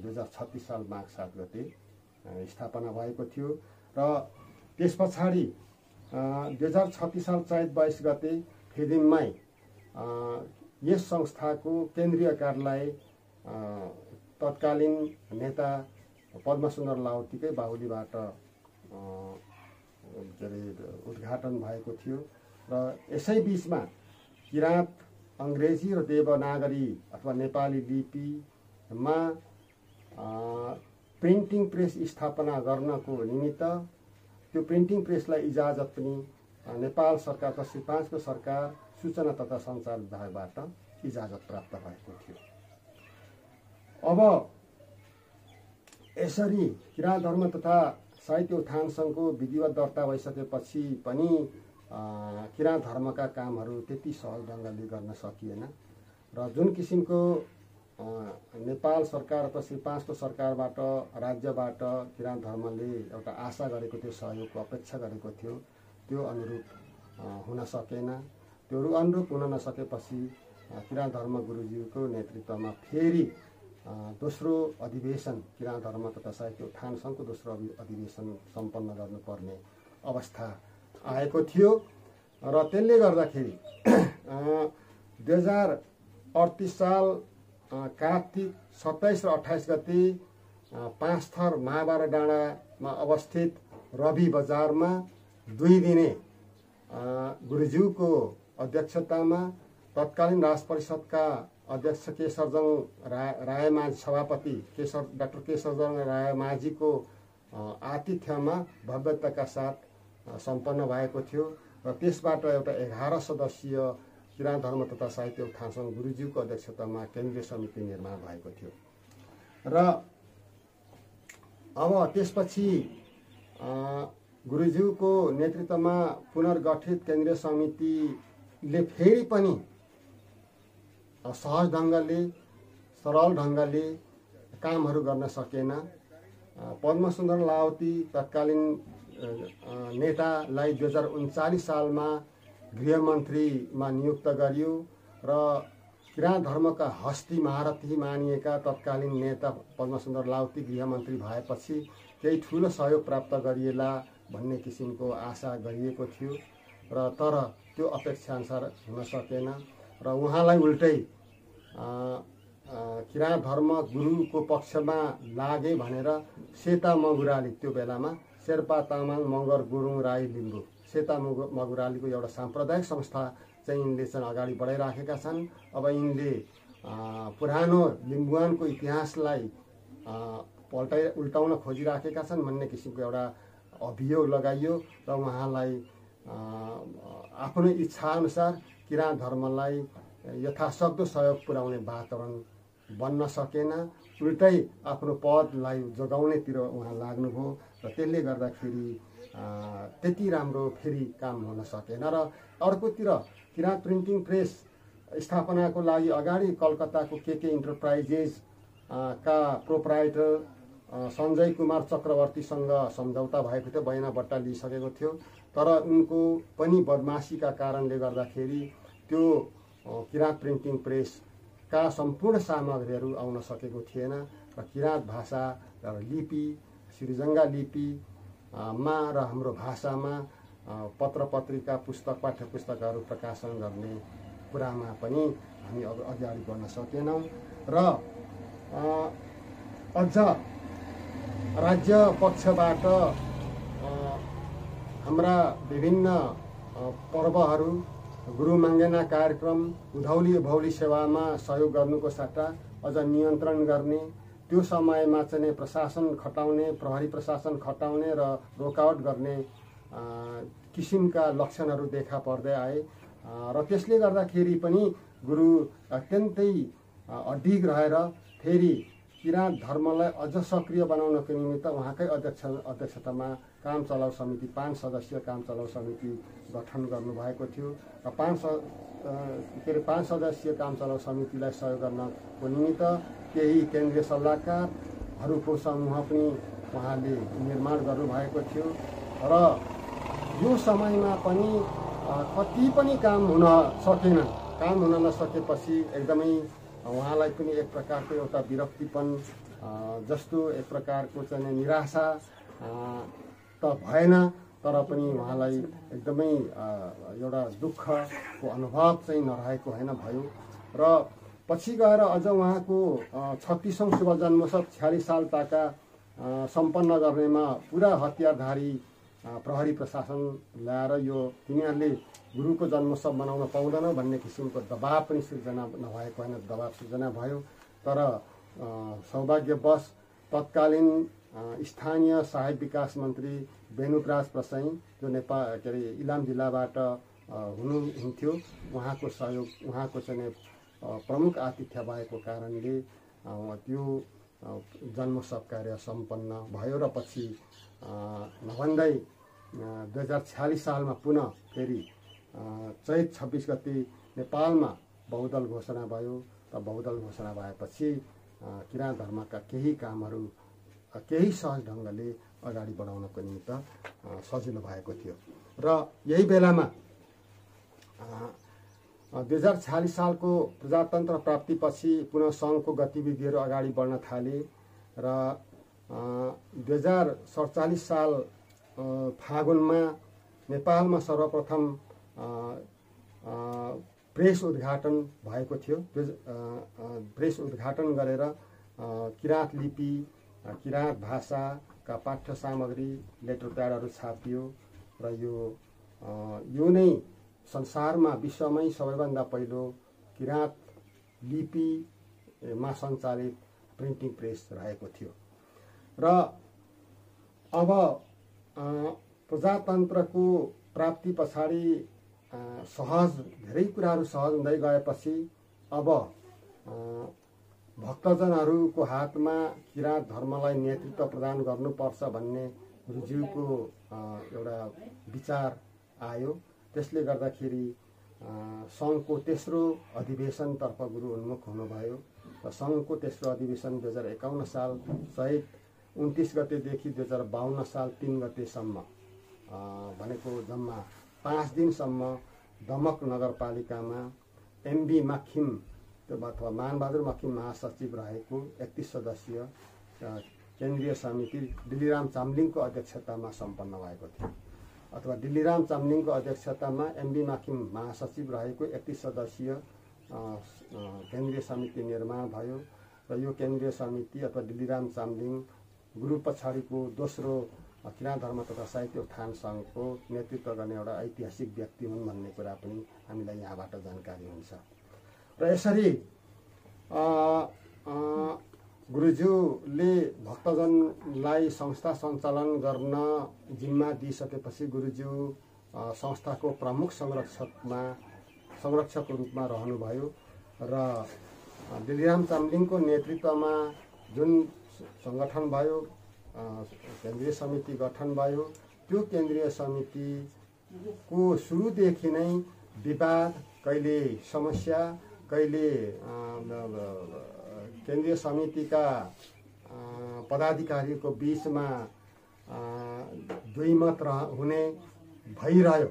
2036 साल माघ 7 गते स्थापना भएको थियो र त्यस पछाडि 2036 साल चैत 22 गते फिदिममै यस संस्थाको केन्द्रीय कार्यालय तत्कालीन नेता पद्मसुन्दर लाउतीकै बाहुलीबाट उद्घाटन भएको थियो र यसै बीचमा किराँत अङ्ग्रेजी र देवनागरी अथवा नेपाली लिपिमा प्रिन्टिङ प्रेस स्थापना गर्नको निमित्त त्यो प्रिन्टिङ प्रेसलाई इजाजत पनि नेपाल सरकार 2005 को सरकार सूचना तथा सञ्चार विभागबाट इजाजत प्राप्त भएको थियो। अब यसरी किराँत धर्म तथा साहित्य उत्थान सङ्घको विधिवत दर्ता भइसकेपछि पनि किराँत धर्मका कामहरू त्यति सहज ढङ्गले गर्न सकिएन र जुन किसिमको नेपाल सरकार 2005 को सरकारबाट राज्यबाट किराँत धर्मले एउटा आशा गरेको थियो, सहयोगको अपेक्षा गरेको थियो, त्यो अनुरूप हुन सकेन। त्यो अनुरूप हुन नसकेपछि किराँत धर्म गुरुज्यूको नेतृत्वमा फेरि दोस्रो अधिवेशन किराँत धर्म तथा साहित्य उत्थान सङ्घको दोस्रो अधिवेशन सम्पन्न गर्नुपर्ने अवस्था आएको थियो र त्यसले गर्दाखेरि 2038 साल कार्तिक 27 र 28 गते पाँचथर महाभारत डाँडामा अवस्थित रवि बजारमा 2 दिने गुरुज्यूको अध्यक्षतामा तत्कालीन राष्ट्र परिषदका अध्यक्ष केशरजङ रायमाझी सभापति डाक्टर केशरजङ रायमाझीको आतिथ्यमा भव्यताका साथ सम्पन्न भएको थियो र त्यसबाट एउटा 11 सदस्यीय किराँत धर्म तथा साहित्य उत्थान सङ्घ गुरुज्यूको अध्यक्षतामा केन्द्रीय समिति निर्माण भएको थियो र अब त्यसपछि गुरुज्यूको नेतृत्वमा पुनर्गठित केन्द्रीय समितिले फेरि पनि सहज ढङ्गले सरल ढङ्गले कामहरू गर्न सकेन। पद्मसुन्दर लावती तत्कालीन नेतालाई 2039 सालमा गृहमन्त्रीमा नियुक्त गरियो र किराँत धर्मका हस्ती महारथी मानिएका तत्कालीन नेता पद्मसुन्दर लावती गृहमन्त्री भएपछि केही ठुलो सहयोग प्राप्त गरिएला भन्ने किसिमको आशा गरिएको थियो र तर त्यो अपेक्षाअनुसार हुन सकेन र उहाँलाई उल्टै किराँत धर्म गुरुको पक्षमा लागे भनेर सेता मगुराली, त्यो बेलामा शेर्पा तामाङ मगर गुरुङ राई लिम्बू, सेता मगुरालीको एउटा साम्प्रदायिक संस्था चाहिँ यिनले चाहिँ अगाडि बढाइराखेका छन्। अब यिनले पुरानो लिम्बुवानको इतिहासलाई उल्टाउन खोजिराखेका छन् भन्ने किसिमको एउटा अभियोग लगाइयो र उहाँलाई आफ्नो इच्छाअनुसार किराँत धर्मलाई यथासक्दो सहयोग पुर्याउने वातावरण बन्न सकेन, उल्टै आफ्नो पदलाई जोगाउनेतिर उहाँ लाग्नुभयो र त्यसले गर्दाखेरि त्यति राम्रो फेरि काम हुन सकेन र अर्कोतिर किराँत प्रिन्टिङ प्रेस स्थापनाको लागि अगाडि कलकत्ताको के इन्टरप्राइजेस का प्रोप्राइटर सञ्जय कुमार चक्रवर्तीसँग सम्झौता भएको थियो, बैनाबट्टा लिइसकेको थियो, तर उनको पनि बदमासीका कारणले गर्दाखेरि त्यो किराँत प्रिन्टिङ प्रेसका सम्पूर्ण सामग्रीहरू आउन सकेको थिएन र किराँत भाषा र लिपि श्रीजङ्गा लिपिमा र हाम्रो भाषामा पत्र पत्रिका पुस्तक पाठ्य पुस्तकहरू प्रकाशन गर्ने कुरामा पनि हामी अगाडि बढ्न सकेनौँ र अझ राज्य पक्षबाट हाम्रा विभिन्न पर्वहरू, गुरु माङ्गेना कार्यक्रम, उधौली उभौली सेवामा सहयोग गर्नुको सट्टा अझ नियन्त्रण गर्ने, त्यो समयमा चाहिँ प्रशासन खटाउने, प्रहरी प्रशासन खटाउने र रोकआउट गर्ने किसिमका लक्षणहरू देखा पर्दै आए र त्यसले गर्दाखेरि पनि गुरु अत्यन्तै अडिग रहेर फेरि किराँत धर्मलाई अझ सक्रिय बनाउनको निमित्त उहाँकै अध्यक्षतामा काम चलाउ समिति 5 सदस्यीय काम चलाउ समिति गठन गर्नुभएको थियो र 5 सदस्यीय काम चलाउ समितिलाई सहयोग गर्नको निमित्त केही केन्द्रीय सल्लाहकारहरूको समूह पनि उहाँले निर्माण गर्नुभएको थियो र यो समयमा पनि कति पनि काम हुन सकेन। काम हुन नसकेपछि एकदमै उहाँलाई पनि एक प्रकारको एउटा विरक्तिपन जस्तो एक प्रकारको चाहिँ निराशा त भएन, तर पनि उहाँलाई एकदमै एउटा दुःखको अनुभव चाहिँ नरहेको होइन भयो र पछि गएर अझ उहाँको 36औं शुभ जन्मोत्सव 46 साल ताका सम्पन्न गर्नेमा पुरा हतियारधारी प्रहरी प्रशासन ल्याएर यो तिनीहरूले गुरुको जन्मोत्सव मनाउन पाउँदैन भन्ने किसिमको दबाब पनि सिर्जना नभएको होइन, दबाब सिर्जना भयो। तर सौभाग्यवश तत्कालीन स्थानीय सहायक विकास मन्त्री बेनुप्राज प्रसाई जो नेपाल के अरे इलाम जिल्लाबाट हुनुहुन्थ्यो, उहाँको सहयोग, उहाँको चाहिँ प्रमुख आतिथ्य भएको कारणले त्यो जन्मोत्सव कार्य सम्पन्न भयो र पछि नभन्दै 2046 सालमा पुनः फेरि चैत 26 गते नेपालमा बहुदल घोषणा भयो। र बहुदल घोषणा भएपछि किराँत धर्मका केही कामहरू केही सहज ढङ्गले अगाडि बढाउनको निमित्त सजिलो भएको थियो। र यही बेलामा 2046 सालको प्रजातन्त्र प्राप्तिपछि पुनः सङ्घको गतिविधिहरू अगाडि बढ्न थाले र 2047 साल फागुनमा नेपालमा सर्वप्रथम प्रेस उद्घाटन भएको थियो। प्रेस उद्घाटन गरेर किराँत लिपि, किराँत भाषाका पाठ्य सामग्री, लेटर प्याडहरू छापियो र यो नै संसारमा विश्वमै सबैभन्दा पहिलो किराँत लिपिमा सञ्चालित प्रिन्टिङ प्रेस रहेको थियो। र अब प्रजातन्त्रको प्राप्ति पछाडि धेरै कुराहरू सहज हुँदै गएपछि अब भक्तजनहरूको हातमा किराँत धर्मलाई नेतृत्व प्रदान गर्नुपर्छ भन्ने गुरुज्यूको एउटा विचार आयो। त्यसले गर्दाखेरि सङ्घको तेस्रो अधिवेशनतर्फ गुरु उन्मुख हुनुभयो र सङ्घको तेस्रो अधिवेशन 2051 साल चैत 29 गतेदेखि 2052 साल 3 गतेसम्म भनेको जम्मा 5 दिनसम्म दमक नगरपालिकामा एमबी माखिम अथवा मानबहादुर माखिम महासचिव रहेको 31 सदस्यीय केन्द्रीय समिति डिल्लीराम चामलिङको अध्यक्षतामा सम्पन्न भएको थियो। अथवा डिल्लीराम चामलिङको अध्यक्षतामा एमबी माखिम महासचिव रहेको 31 सदस्यीय केन्द्रीय समिति निर्माण भयो र यो केन्द्रीय समिति अथवा डिल्लीराम चामलिङ गुरु पछाडिको दोस्रो किराँत धर्म तथा साहित्य उत्थान सङ्घको नेतृत्व गर्ने एउटा ऐतिहासिक व्यक्ति हुन् भन्ने कुरा पनि हामीलाई यहाँबाट जानकारी हुन्छ। र यसरी गुरुज्यूले भक्तजनलाई संस्था सञ्चालन गर्न जिम्मा दिइसकेपछि गुरुज्यू संस्थाको प्रमुख संरक्षकको रूपमा रहनुभयो र डिल्लीराम चामलिङको नेतृत्वमा जुन सङ्गठन भयो, केन्द्रीय समिति गठन भयो, त्यो केन्द्रीय समितिको सुरुदेखि नै विवाद, कहिले समस्या, कहिले केन्द्रीय समितिका पदाधिकारीको बीचमा द्वैमत हुने भइरह्यो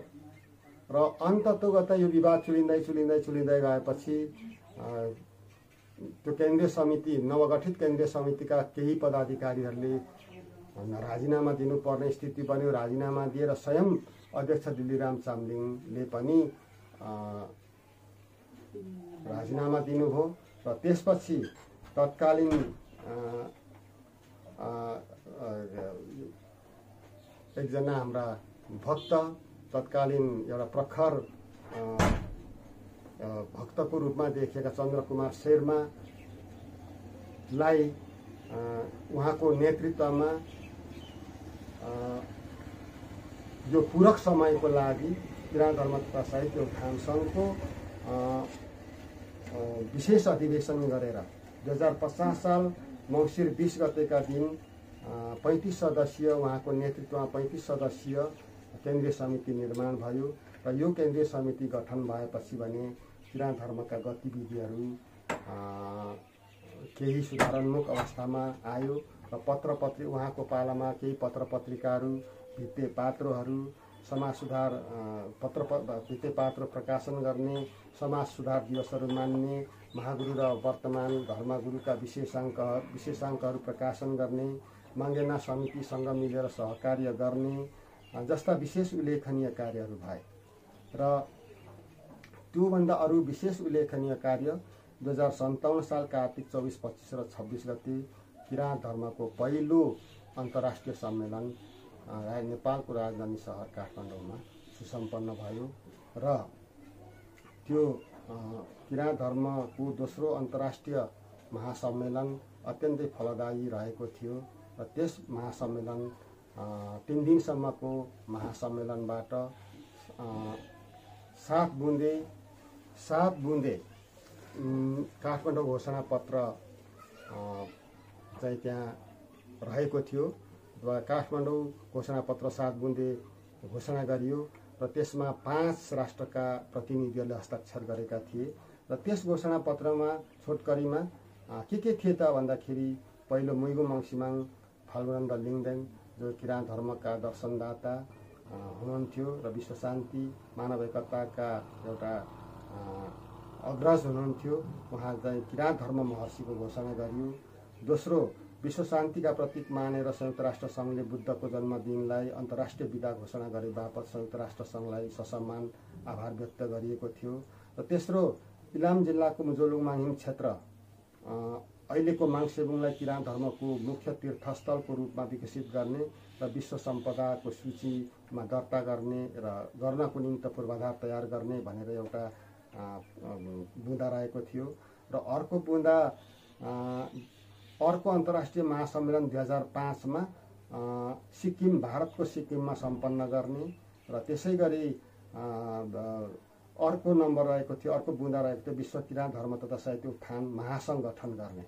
र अन्ततोगत यो विवाद चुलिँदै गएपछि त्यो केन्द्रीय समिति, नवगठित केन्द्रीय समितिका केही पदाधिकारीहरूले राजीनामा दिनुपर्ने स्थिति बन्यो। राजीनामा दिएर स्वयं अध्यक्ष डिल्लीराम चामलिङले पनि राजीनामा दिनुभयो र त्यसपछि तत्कालीन एकजना हाम्रा भक्त, तत्कालीन एउटा प्रखर भक्तको रूपमा देखिएका चन्द्रकुमार शेर्मालाई उहाँको नेतृत्वमा यो पूरक समयको लागि किराँत धर्म तथा साहित्य उत्थान सङ्घको विशेष अधिवेशन गरेर 2050 साल मङ्सिर 20 गतेका दिन 35 सदस्यीय उहाँको नेतृत्वमा 35 सदस्यीय केन्द्रीय समिति निर्माण भयो र यो केन्द्रीय समिति गठन भएपछि भने किराँत धर्मका गतिविधिहरू केही सुधारोन्मुख अवस्थामा आयो र पत्रपत्रिका, उहाँको पालामा केही पत्रपत्रिकाहरू, भित्ते पात्रोहरू, समाज सुधार भित्ते पात्रो प्रकाशन गर्ने, समाज सुधार दिवसहरू मान्ने, महागुरु र वर्तमान धर्मगुरुका विशेषाङ्कहरू प्रकाशन गर्ने, माङ्गेना समितिसँग मिलेर सहकार्य गर्ने जस्ता विशेष उल्लेखनीय कार्यहरू भए। र त्योभन्दा अरू विशेष उल्लेखनीय कार्य 2057 साल कार्तिक 24, 25 र 26 गते किराँत धर्मको पहिलो अन्तर्राष्ट्रिय सम्मेलन नेपालको राजधानी सहर काठमाडौँमा सुसम्पन्न भयो र त्यो किराँत धर्मको दोस्रो अन्तर्राष्ट्रिय महासम्मेलन अत्यन्तै फलदायी रहेको थियो र त्यस महासम्मेलन 3 दिनसम्मको महासम्मेलनबाट 7 बुँदे काठमाडौँ घोषणापत्र चाहिँ त्यहाँ रहेको थियो र काठमाडौँ घोषणापत्र 7 बुँदे घोषणा गरियो र त्यसमा 5 राष्ट्रका प्रतिनिधिहरूले हस्ताक्षर गरेका थिए र त्यस घोषणापत्रमा छोटकरीमा के थिए त भन्दाखेरि पहिलो मुइगु मङसिमाङ फाल्गुनन्द लिङदेन जो किराँत धर्मका दर्शनदाता हुनुहुन्थ्यो र विश्व शान्ति मानव एकताका एउटा अग्रज हुनुहुन्थ्यो। उहाँ चाहिँ किराँत धर्म महर्षिको घोषणा गरियो। दोस्रो, विश्व शान्तिका प्रतीक मानेर संयुक्त राष्ट्र सङ्घले बुद्धको जन्मदिनलाई अन्तर्राष्ट्रिय विदा घोषणा गरे बापत संयुक्त राष्ट्र सङ्घलाई ससम्मान आभार व्यक्त गरिएको थियो। र तेस्रो, इलाम जिल्लाको मुजोलुङ माङहिङ क्षेत्र अहिलेको माङसेबुङलाई किराँत धर्मको मुख्य तीर्थस्थलको रूपमा विकसित गर्ने र विश्व सम्पदाको सूचीमा दर्ता गर्ने र गर्नको निम्ति पूर्वाधार तयार गर्ने भनेर एउटा बुँदा रहेको थियो। र अर्को अन्तर्राष्ट्रिय महासम्मेलन 2005 सिक्किम भारतको सिक्किममा सम्पन्न गर्ने र त्यसै गरी अर्को नम्बर रहेको थियो, अर्को बुँदा रहेको थियो विश्व किराँत धर्म तथा साहित्य उत्थान महासङ्घ गठन गर्ने।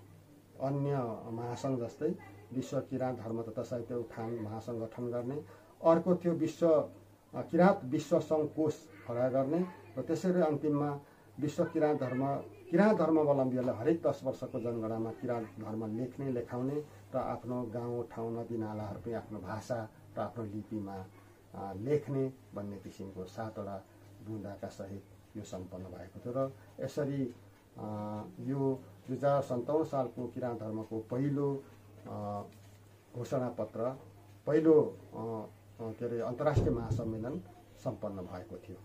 अन्य महासङ्घ जस्तै विश्व किराँत धर्म तथा साहित्य उत्थान महासङ्घ गठन गर्ने। अर्को थियो किराँत विश्व सङ्घ कोष खडा गर्ने र त्यसैले अन्तिममा विश्व किराँत धर्मावलम्बीहरूलाई हरेक 10 वर्षको जनगणनामा किराँत धर्म लेख्ने लेखाउने र आफ्नो गाउँ ठाउँ नदी नालाहरू पनि आफ्नो भाषा र आफ्नो लिपिमा लेख्ने भन्ने किसिमको 7वटा बुँदाका सहित यो सम्पन्न भएको थियो। र यसरी यो 2057 सालको किराँत धर्मको पहिलो घोषणापत्र पहिलो अन्तर्राष्ट्रिय महासम्मेलन सम्पन्न भएको थियो।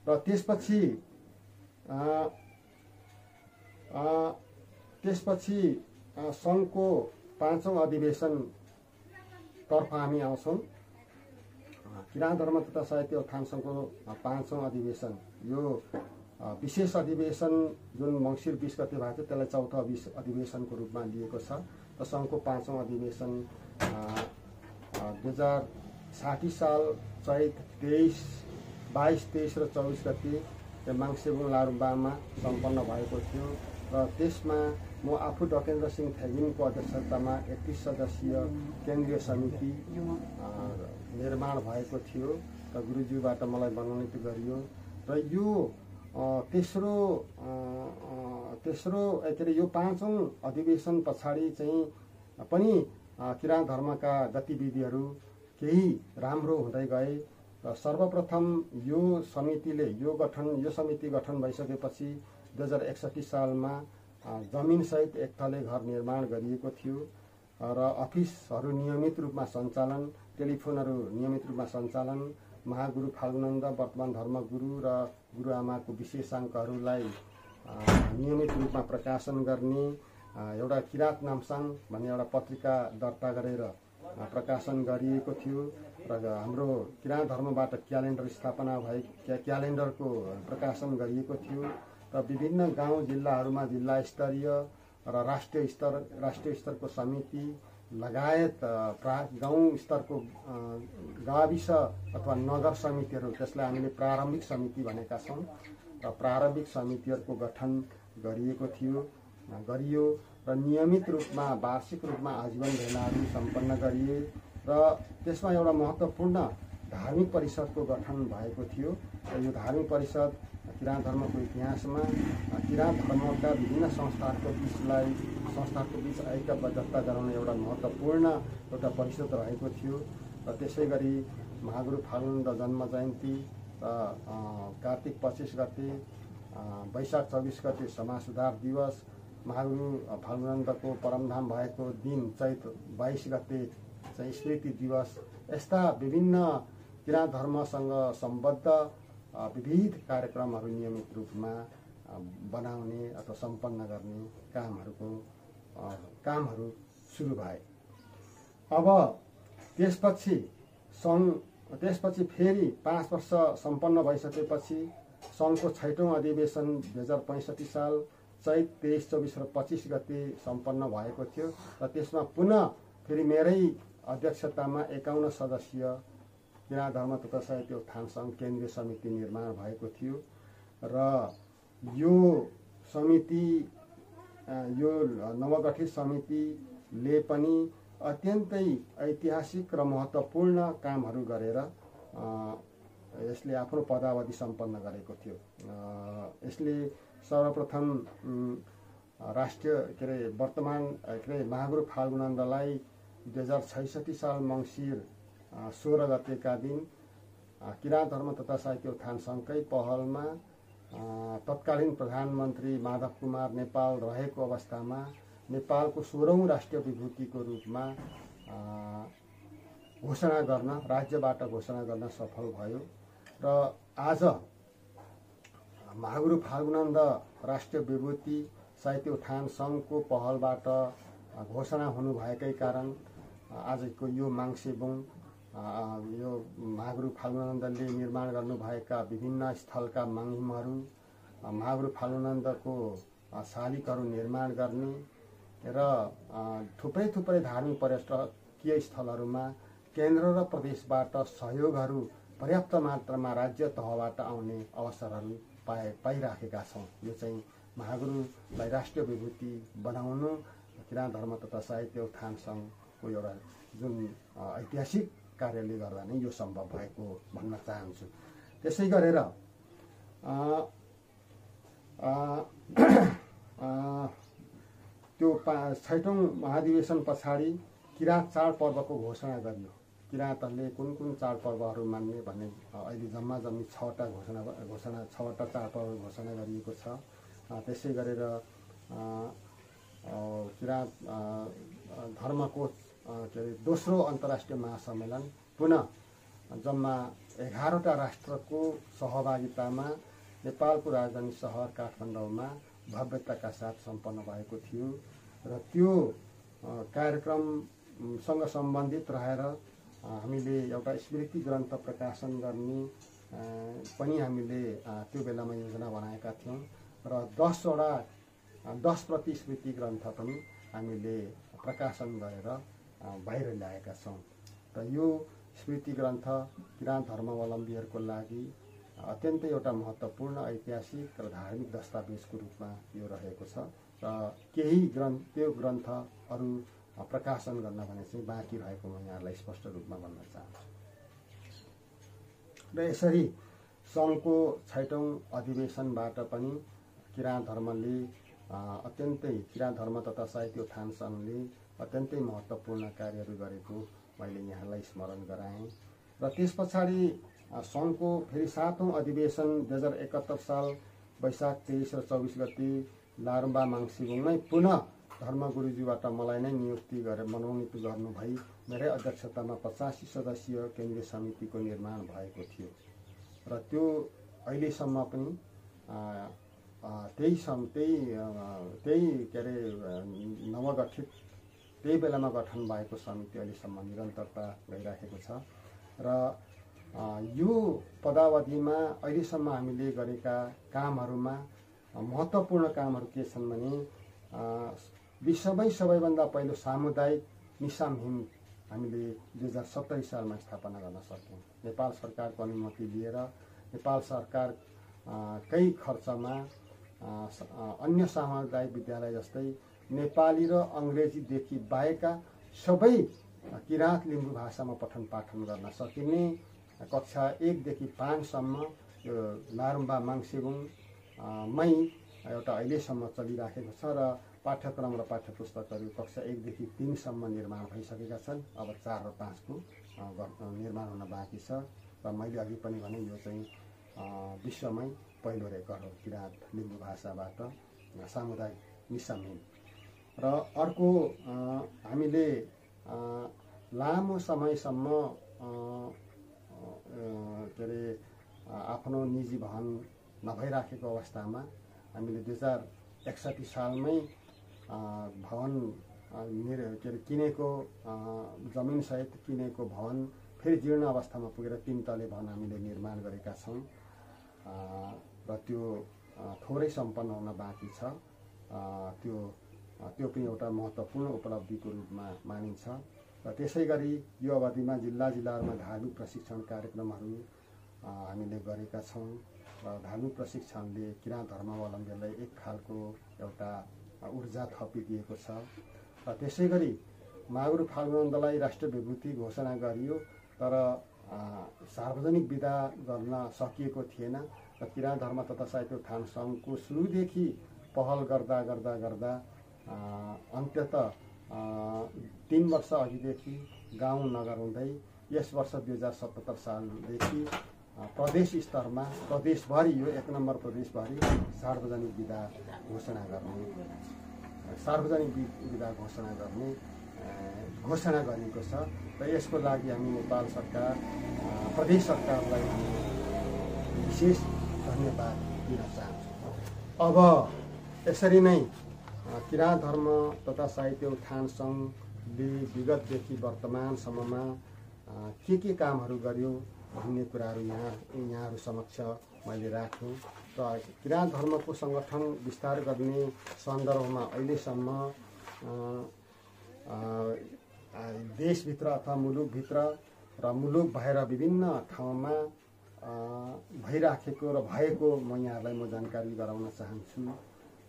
र त्यसपछि सङ्घको 5औं अधिवेशनतर्फ हामी आउँछौँ। किराँत धर्म तथा साहित्य उत्थान सङ्घको 5औं अधिवेशन, यो विशेष अधिवेशन जुन मङ्सिर 20 गते भएको थियो त्यसलाई 4औं अधिवेशनको रूपमा लिएको छ। र सङ्घको 5औं अधिवेशन 2060 साल चैत 22, 23 र 24 गते माङसेबुङ लारुबामा सम्पन्न भएको थियो। र त्यसमा म आफू डकेन्द्र सिंह थेगिमको अध्यक्षतामा 31 सदस्यीय केन्द्रीय समिति निर्माण भएको थियो र गुरुज्यूबाट मलाई मनोनित गरियो। र यो तेस्रो यो 5औं अधिवेशन पछाडि चाहिँ पनि किराँत धर्मका गतिविधिहरू केही राम्रो हुँदै गए। र सर्वप्रथम यो समिति गठन भइसकेपछि 2061 सालमा जमिनसहित एक तले घर निर्माण गरिएको थियो र अफिसहरू नियमित रूपमा सञ्चालन, टेलिफोनहरू नियमित रूपमा सञ्चालन, महागुरु फाल्गुनन्द वर्तमान धर्मगुरु र गुरुआमाको विशेषाङ्कहरूलाई नियमित रूपमा प्रकाशन गर्ने, एउटा किराँत नामसाङ भन्ने एउटा पत्रिका दर्ता गरेर प्रकाशन गरिएको थियो। र हाम्रो किराँत धर्मबाट क्यालेन्डर स्थापना क्यालेन्डरको प्रकाशन गरिएको थियो। र विभिन्न गाउँ जिल्लाहरूमा जिल्ला स्तरीय र राष्ट्रिय स्तरको समिति लगायत गाउँ स्तरको गाविस अथवा नगर समितिहरू, त्यसलाई हामीले प्रारम्भिक समिति भनेका छौँ। र प्रारम्भिक समितिहरूको गठन गरियो र नियमित रूपमा वार्षिक रूपमा आजीवन भेलाहरू सम्पन्न गरिए। र त्यसमा एउटा महत्त्वपूर्ण धार्मिक परिषदको गठन भएको थियो। र यो धार्मिक परिषद किराँत धर्मको इतिहासमा किराँत धर्मका विभिन्न संस्थाहरूको बीच ऐक्यबद्धता गराउने एउटा महत्त्वपूर्ण एउटा परिषद रहेको थियो। र त्यसै गरी महागुरु फाल्गुनन्द जन्म जयन्ती र कार्तिक 25 गते, वैशाख 24 गते समाज सुधार दिवस, महागुरु फाल्गुनन्दको परमधाम भएको दिन चैत 22 गते चाहिँ स्मृति दिवस, यस्ता विभिन्न किराँत धर्मसँग सम्बद्ध विविध कार्यक्रमहरू नियमित रूपमा बनाउने अथवा सम्पन्न गर्ने कामहरू सुरु भए। अब त्यसपछि फेरि 5 वर्ष सम्पन्न भइसकेपछि सङ्घको 6औं अधिवेशन 2065 साल चैत 23, 24 र 25 गते सम्पन्न भएको थियो। र त्यसमा पुनः फेरि मेरै अध्यक्षतामा 51 सदस्यीय किराँत धर्म तथा साहित्य उत्थान सङ्घ केन्द्रीय समिति निर्माण भएको थियो र यो समिति यो नवगठित समितिले पनि अत्यन्तै ऐतिहासिक र महत्त्वपूर्ण कामहरू गरेर यसले आफ्नो पदावधि सम्पन्न गरेको थियो। यसले सर्वप्रथम राष्ट्रिय वर्तमान महागुरु फाल्गुनन्दलाई 2066 साल मङ्सिर 16 गतेका दिन किराँत धर्म तथा साहित्य उत्थान सङ्घकै पहलमा तत्कालीन प्रधानमन्त्री माधव कुमार नेपाल रहेको अवस्थामा नेपालको 16औं राष्ट्रिय विभूतिको रूपमा घोषणा गर्न राज्यबाट घोषणा गर्न सफल भयो र आज महागुरु फाल्गुनन्द राष्ट्रिय विभूति साहित्य उत्थान सङ्घको पहलबाट घोषणा हुनुभएकै कारण आजको यो माङ्सेबुङ यो महागुरु फाल्गुनन्दले निर्माण गर्नुभएका विभिन्न स्थलका माङ्हिमहरू महागुरु फाल्गुनन्दको शालिगहरू निर्माण गर्ने र थुप्रै धार्मिक पर्यटकीय स्थलहरूमा केन्द्र र प्रदेशबाट सहयोगहरू पर्याप्त मात्रामा राज्य तहबाट आउने अवसरहरू पाइराखेका छौँ। यो चाहिँ महागुरुलाई राष्ट्रिय विभूति बनाउनु किराँत धर्म तथा साहित्य उत्थान सङ्घको एउटा जुन ऐतिहासिक कार्यले गर्दा नै यो सम्भव भएको भन्न चाहन्छु। त्यसै गरेर त्यो 6औं महाधिवेशन पछाडि किराँत चाडपर्वको घोषणा गरियो। किराँतहरूले कुन चाडपर्वहरू मान्ने भन्ने अहिले जम्मी 6वटा चाडपर्व घोषणा गरिएको छ। त्यसै गरेर किराँत धर्मको दोस्रो अन्तर्राष्ट्रिय महासम्मेलन पुनः जम्मा 11वटा राष्ट्रको सहभागितामा नेपालको राजधानी सहर काठमाडौँमा भव्यताका साथ सम्पन्न भएको थियो र त्यो कार्यक्रमसँग सम्बन्धित रहेर हामीले एउटा स्मृति ग्रन्थ प्रकाशन गर्ने पनि हामीले त्यो बेलामा योजना बनाएका थियौँ र 10 प्रति स्मृति ग्रन्थ पनि हामीले प्रकाशन गरेर बाहिर ल्याएका छौँ र यो स्मृति ग्रन्थ किराँत धर्मावलम्बीहरूको लागि अत्यन्तै एउटा महत्त्वपूर्ण ऐतिहासिक र धार्मिक दस्तावेजको रूपमा यो रहेको छ र केही त्यो ग्रन्थहरू प्रकाशन गर्न भने चाहिँ बाँकी रहेको म यहाँलाई स्पष्ट रूपमा भन्न चाहन्छु। र यसरी सङ्घको 6औं अधिवेशनबाट पनि किराँत धर्मले किराँत धर्म तथा साहित्य उत्थान सङ्घले अत्यन्तै महत्त्वपूर्ण कार्यहरू गरेको मैले यहाँलाई स्मरण गराएँ र त्यस पछाडि सङ्घको फेरि 7औं अधिवेशन 2071 साल वैशाख 23 र 24 गते लारुम्बा माङ्सिबुङमै पुनः धर्मगुरुजीबाट मलाई नै नियुक्ति गरेर मनोनीत गर्नुभई मेरै अध्यक्षतामा 85 सदस्यीय केन्द्रीय समितिको निर्माण भएको थियो र त्यो अहिलेसम्म पनि त्यही नवगठित त्यही बेलामा गठन भएको समिति अहिलेसम्म निरन्तरता गइराखेको छ र यो पदावधिमा अहिलेसम्म हामीले गरेका कामहरूमा महत्त्वपूर्ण कामहरू के छन् भने विश्वमै सबैभन्दा पहिलो सामुदायिक निसामहीन हामीले 2070 सालमा स्थापना गर्न सक्यौँ। नेपाल सरकारको अनुमति लिएर नेपाल सरकारकै खर्चमा अन्य सामुदायिक विद्यालय जस्तै नेपाली र अङ्ग्रेजीदेखि बाहेकका सबै किराँत लिम्बू भाषामा पठन पाठन गर्न सकिने कक्षा 1 देखि 5 सम्म यो लारुम्बा माङ्सेबुङमै एउटा अहिलेसम्म चलिराखेको छ र पाठ्यक्रम र पाठ्यपुस्तकहरू कक्षा 1 देखि 3 सम्म निर्माण भइसकेका छन्। अब 4 र 5 को निर्माण हुन बाँकी छ र मैले अघि पनि भने यो चाहिँ विश्वमै पहिलो रेकर्ड हो किराँत लिम्बू भाषाबाट सामुदायिक निसामहीन। र अर्को हामीले लामो समयसम्म आफ्नो निजी भवन नभइराखेको अवस्थामा हामीले 2061 सालमै भवन किनेको जमिनसहित किनेको भवन फेरि जीर्ण अवस्थामा पुगेर 3 तले भवन हामीले निर्माण गरेका छौँ र त्यो थोरै सम्पन्न हुन बाँकी छ। त्यो त्यो पनि एउटा महत्त्वपूर्ण उपलब्धिको रूपमा मानिन्छ। र त्यसै गरी यो अवधिमा जिल्लाहरूमा धार्मिक प्रशिक्षण कार्यक्रमहरू हामीले गरेका छौँ र धार्मिक प्रशिक्षणले किराँत धर्मावलम्बीहरूलाई एक खालको एउटा ऊर्जा थपिदिएको छ। र त्यसै गरी मागुर फाल्गुनन्दलाई राष्ट्रिय विभूति घोषणा गरियो, तर सार्वजनिक विदा गर्न सकिएको थिएन र किराँत धर्म तथा साहित्य उत्थान सङ्घको सुरुदेखि पहल गर्दा गर्दा गर्दा अन्ततः 3 वर्ष अघिदेखि गाउँ नगर हुँदै यस वर्ष 2077 सालदेखि प्रदेश स्तरमा प्रदेशभरि यो 1 नम्बर प्रदेशभरि सार्वजनिक विदा घोषणा गर्ने घोषणा गरिएको छ। र यसको लागि हामी नेपाल सरकार प्रदेश सरकारलाई हामी विशेष धन्यवाद दिन चाहन्छौँ। अब यसरी नै किराँत धर्म तथा साहित्य उत्थान सङ्घले विगतदेखि वर्तमानसम्ममा के कामहरू गर्यो भन्ने कुराहरू यहाँहरू समक्ष मैले राखेँ। र किराँत धर्मको सङ्गठन विस्तार गर्ने सन्दर्भमा अहिलेसम्म देशभित्र अथवा मुलुकभित्र र मुलुक बाहिर विभिन्न ठाउँमा भइराखेको र भएको म यहाँहरूलाई म जानकारी गराउन चाहन्छु।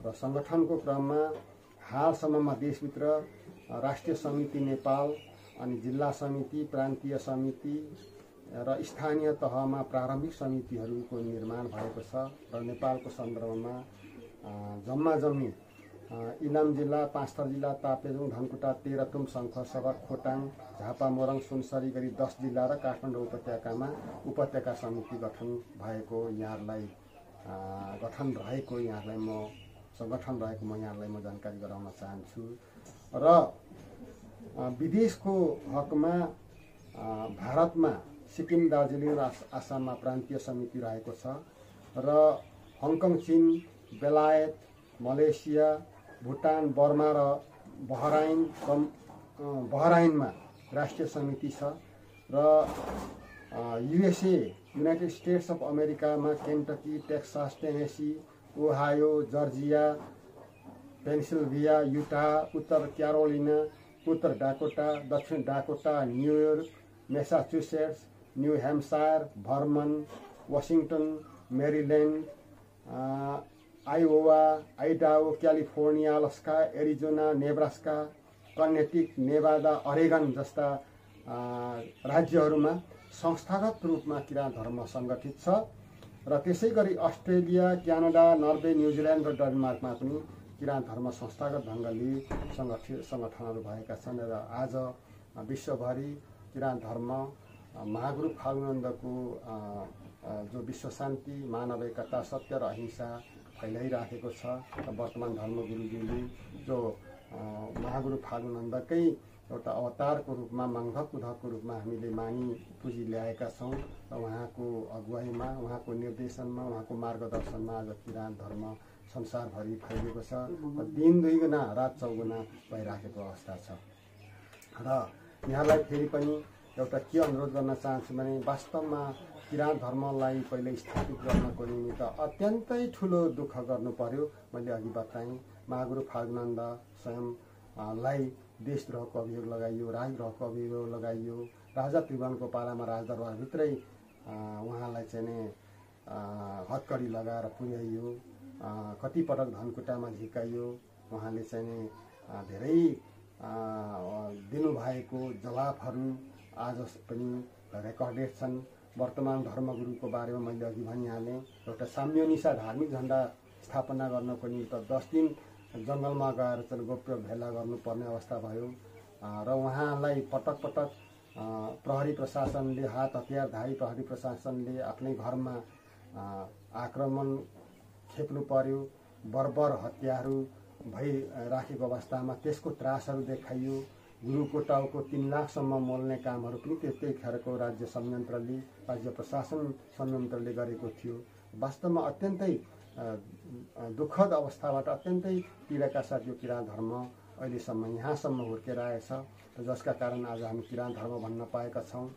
र सङ्गठनको क्रममा हालसम्ममा देशभित्र राष्ट्रिय समिति नेपाल, अनि जिल्ला समिति, प्रान्तीय समिति र स्थानीय तहमा प्रारम्भिक समितिहरूको निर्माण भएको छ। र नेपालको सन्दर्भमा जम्मी इलाम जिल्ला, पाँचथर जिल्ला, ताप्लेजुङ, धनकुटा, तेह्रथुम, शङ्खसभा, खोटाङ, झापा, मोरङ, सुनसरी गरी 10 जिल्ला र काठमाडौँ उपत्यकामा उपत्यका समिति गठन रहेको यहाँहरूलाई म जानकारी गराउन चाहन्छु। र विदेशको हकमा भारतमा सिक्किम, दार्जिलिङ र आसाममा प्रान्तीय समिति रहेको छ। र हङकङ, चीन, बेलायत, मलेसिया, भुटान, बर्मा र बहराइनमा राष्ट्रिय समिति छ। र युएसए, युनाइटेड स्टेट्स अफ अमेरिकामा Kentucky, Texas, Tennessee, Ohio, Georgia, Pennsylvania, Utah, उत्तर क्यारोलिना, उत्तर डाकोटा, दक्षिण Dakota, New York, Massachusetts, New Hampshire, Vermont, Washington, Maryland, Iowa, Idaho, California, Alaska, Arizona, Nebraska, Connecticut, Nevada, Oregon जस्ता राज्यहरूमा संस्थागत रूपमा किराँत धर्म सङ्गठित छ। र त्यसै गरी अस्ट्रेलिया, क्यानाडा, नर्वे, न्युजिल्यान्ड र डेनमार्कमा पनि किराँत धर्म संस्थागत ढङ्गले सङ्गठनहरू भएका छन्। र आज विश्वभरि किराँत धर्म महागुरु फाल्गुनन्दको जो विश्व शान्ति, मानव एकता, सत्य र अहिंसा फैलाइराखेको छ। र वर्तमान धर्मगुरुजीले जो महागुरु फाल्गुनन्दकै एउटा अवतारको रूपमा, माङ्धकुधको रूपमा हामीले मानी पुजी ल्याएका छौँ। र उहाँको अगुवाईमा, उहाँको निर्देशनमा, उहाँको मार्गदर्शनमा आज किराँत धर्म संसारभरि फैलिएको छ। र दिन 2 गुणा रात 4 गुणा भइराखेको अवस्था छ। र यहाँलाई फेरि पनि एउटा के अनुरोध गर्न चाहन्छु भने वास्तवमा किराँत धर्मलाई पहिले स्थापित गर्नको निमित्त अत्यन्तै ठुलो दुःख गर्नु पर्यो। मैले अघि बताएँ महागुरु फाल्गुनन्द स्वयंलाई देशद्रोहको अभियोग लगाइयो, राजद्रोहको अभियोग लगाइयो। राजा त्रिभुवनको पालामा राजदरबारभित्रै उहाँलाई चाहिँ हत्कडी लगाएर पुर्याइयो। कतिपटक धनकुटामा झिकाइयो। उहाँले चाहिँ धेरै दिनुभएको जवाफहरू आज पनि रेकर्डेड छन्। वर्तमान धर्मगुरुको बारेमा मैले अघि भनिहालेँ। एउटा साम्योनिसा धार्मिक झन्डा स्थापना गर्नको निमित्त 10 दिन जङ्गलमा गएर चाहिँ गोप्य भेला गर्नुपर्ने अवस्था भयो। र उहाँलाई पटक पटक प्रहरी प्रशासनले, हात हतियारधारी प्रहरी प्रशासनले आफ्नै घरमा आक्रमण खेप्नु पर्यो। बर्बर हत्याहरू भइराखेको अवस्थामा त्यसको त्रासहरू देखाइयो। गुरुको टाउको 3 लाखसम्म मोल्ने कामहरू पनि त्यतिखेरको राज्य संयन्त्रले, राज्य प्रशासन संयन्त्रले गरेको थियो। वास्तवमा अत्यन्तै दुःखद अवस्थाबाट अत्यन्तै पीडाका साथ यो किराँत धर्म अहिलेसम्म यहाँसम्म हुर्केर आएछ। र जसका कारण आज हामी किराँत धर्म भन्न पाएका छौँ।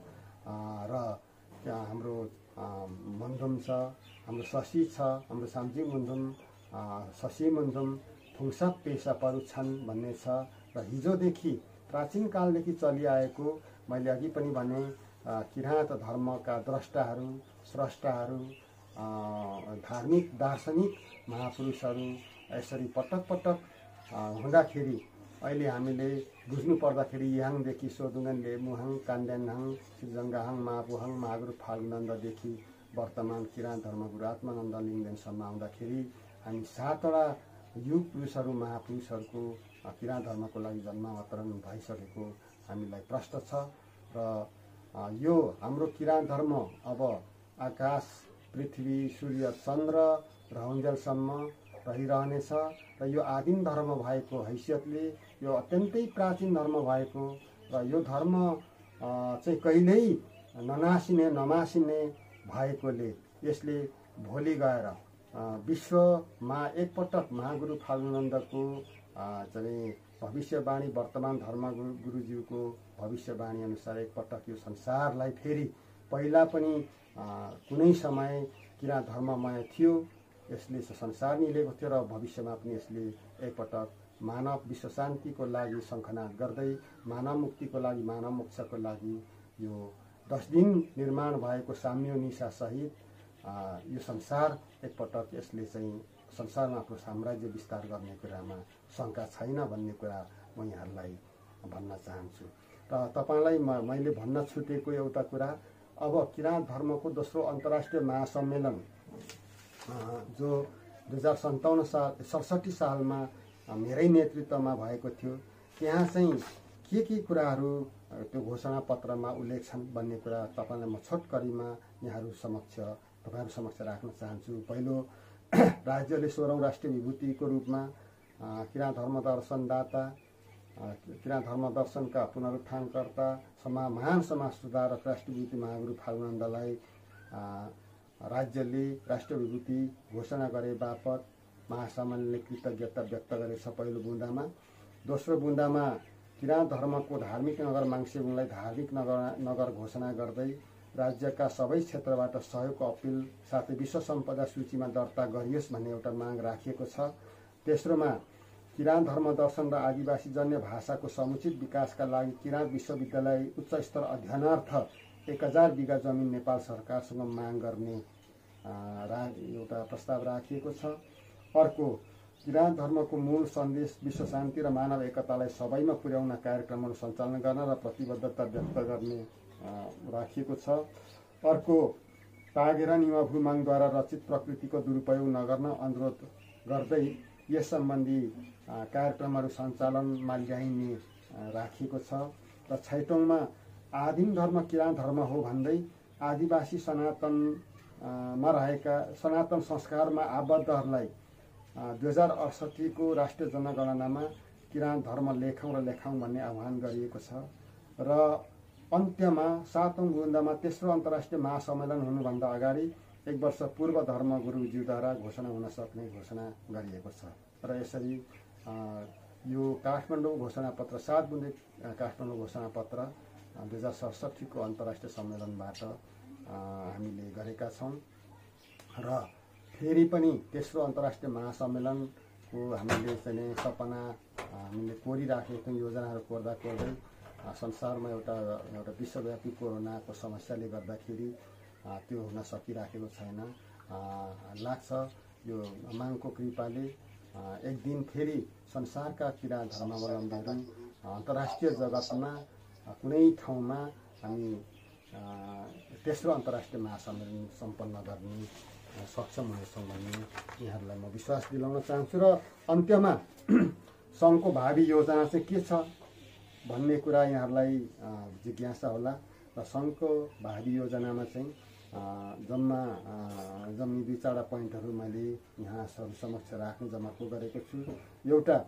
र हाम्रो मन्धुम छ, हाम्रो शशी छ, हाम्रो साम्जिङ मुन्धुम, शशी मुन्धुम, फुङसाप पेसाहरू छन् भन्ने छ। र हिजोदेखि प्राचीन कालदेखि चलिआएको मैले अघि पनि भने किराँत धर्मका द्रष्टाहरू स्रष्टाहरू धार्मिक दार्शनिक महापुरुषहरू यसरी पटक पटक हुँदाखेरि अहिले हामीले बुझ्नु पर्दाखेरि याङदेखि सोदुङनले मुहाङ कान्डेनहाङ सिजङ्गाहाङ मापुहाङ मागुर फाल्गुनन्ददेखि वर्तमान किराँत धर्मगुरु आत्मानन्द लिङ्गदेनसम्म आउँदाखेरि हामी 7वटा युग पुरुषहरू महापुरुषहरूको किराँत धर्मको लागि जन्मावतरण भइसकेको हामीलाई प्रष्ट छ। र यो हाम्रो किराँत धर्म अब आकाश पृथ्वी सूर्य चन्द्र रहन्जेलसम्म रहिरहनेछ। र यो आदिम धर्म भएको हैसियतले यो अत्यन्तै प्राचीन धर्म भएको र यो धर्म चाहिँ कहिल्यै ननासिने नमासिने भएकोले यसले भोलि गएर विश्वमा एकपटक महागुरु फाल्गुनन्दको चाहिँ भविष्यवाणी वर्तमान धर्मगुरुज्यूको भविष्यवाणी अनुसार एकपटक यो संसारलाई फेरि पहिला पनि कुनै समय किराँत धर्ममय थियो, यसले संसार निलेको थियो र भविष्यमा पनि यसले एकपटक मानव विश्व शान्तिको लागि शङ्खनाद गर्दै मानव मुक्तिको लागि मानव मोक्षको लागि यो 10 दिन निर्माण भएको साम्य निशा सहित यो संसार एकपटक यसले चाहिँ संसारमा आफ्नो साम्राज्य विस्तार गर्ने कुरामा शङ्का छैन भन्ने कुरा म यहाँहरूलाई भन्न चाहन्छु। र तपाईलाई मैले भन्न छुटेको एउटा कुरा, अब किराँत धर्मको दोस्रो अन्तर्राष्ट्रिय महासम्मेलन जो 2067 सालमा मेरै नेतृत्वमा भएको थियो, त्यहाँ चाहिँ के कुराहरू त्यो घोषणा पत्रमा उल्लेख छन् भन्ने कुरा तपाईलाई म छोटकरीमा तपाईहरु समक्ष राख्न चाहन्छु। पहिलो, राज्यले 16औं राष्ट्रिय विभूतिको रूपमा किराँत धर्म दर्शनदाता, किराँत धर्म दर्शनका पुनरुत्थानकर्ता, महान समाज सुधारक राष्ट्रिय विभूति महागुरु फाल्गुनन्दलाई राज्यले राष्ट्रिय विभूति घोषणा गरे बापत महासम्मेलनले कृतज्ञता व्यक्त गरेछ पहिलो बुँदामा। दोस्रो बुँदामा किराँत धर्मको धार्मिक नगर माङ्सेबुङलाई धार्मिक नगर घोषणा गर्दै राज्यका सबै क्षेत्रबाट सहयोगको अपिल साथै विश्व सम्पदा सूचीमा दर्ता गरियोस् भन्ने एउटा माग राखिएको छ। तेस्रोमा, किराँत धर्म दर्शन र आदिवासी जन्य भाषाको समुचित विकासका लागि किराँत विश्वविद्यालय उच्च स्तर अध्ययनार्थ 1000 बिघा जमिन नेपाल सरकारसँग माग गर्ने एउटा प्रस्ताव राखिएको छ। अर्को, किराँत धर्मको मूल सन्देश विश्व शान्ति र मानव एकतालाई सबैमा पुर्याउन कार्यक्रमहरू सञ्चालन गर्न र प्रतिबद्धता व्यक्त गर्ने राखिएको छ। अर्को, तागेर निमा भूमाङद्वारा रचित प्रकृतिको दुरुपयोग नगर्न अनुरोध गर्दै यस सम्बन्धी कार्यक्रमहरू सञ्चालनमा ल्याइने राखिएको छ। र 6औँमा, आदिम धर्म किराँत धर्म हो भन्दै आदिवासी सनातनमा रहेका सनातन संस्कारमा आबद्धहरूलाई 2068 को राष्ट्रिय जनगणनामा किराँत धर्म लेखौँ र लेखाउँ भन्ने आह्वान गरिएको छ। र अन्त्यमा 7औं बुँदामा तेस्रो अन्तर्राष्ट्रिय महासम्मेलन हुनुभन्दा अगाडि 1 वर्ष पूर्व धर्मगुरुज्यूद्वारा घोषणा हुन सक्ने घोषणा गरिएको छ। र यसरी यो काठमाडौँ घोषणापत्र 7 बुँदे काठमाडौँ घोषणापत्र 2067 को अन्तर्राष्ट्रिय सम्मेलनबाट हामीले गरेका छौँ। र फेरि पनि तेस्रो अन्तर्राष्ट्रिय महासम्मेलनको हामीले चाहिँ सपना हामीले कोरिराखेका थियौँ। योजनाहरू कोर्दै संसारमा एउटा विश्वव्यापी कोरोनाको समस्याले गर्दाखेरि त्यो हुन सकिराखेको छैन। लाग्छ यो माङको कृपाले एक दिन फेरि संसारका किराँत धर्मावलम्बीहरू अन्तर्राष्ट्रिय जगतमा कुनै ठाउँमा हामी तेस्रो अन्तर्राष्ट्रिय महासम्मेलन सम्पन्न गर्ने सक्षम हुनेछौँ भन्ने यहाँहरूलाई म विश्वास दिलाउन चाहन्छु। र अन्त्यमा सङ्घको भावी योजना चाहिँ के छ भन्ने कुरा यहाँहरूलाई जिज्ञासा होला। र सङ्घको भावी योजनामा चाहिँ जम्मी 2-4 पोइन्टहरू मैले यहाँ समक्ष राख्ने जमर्को गरेको छु। एउटा,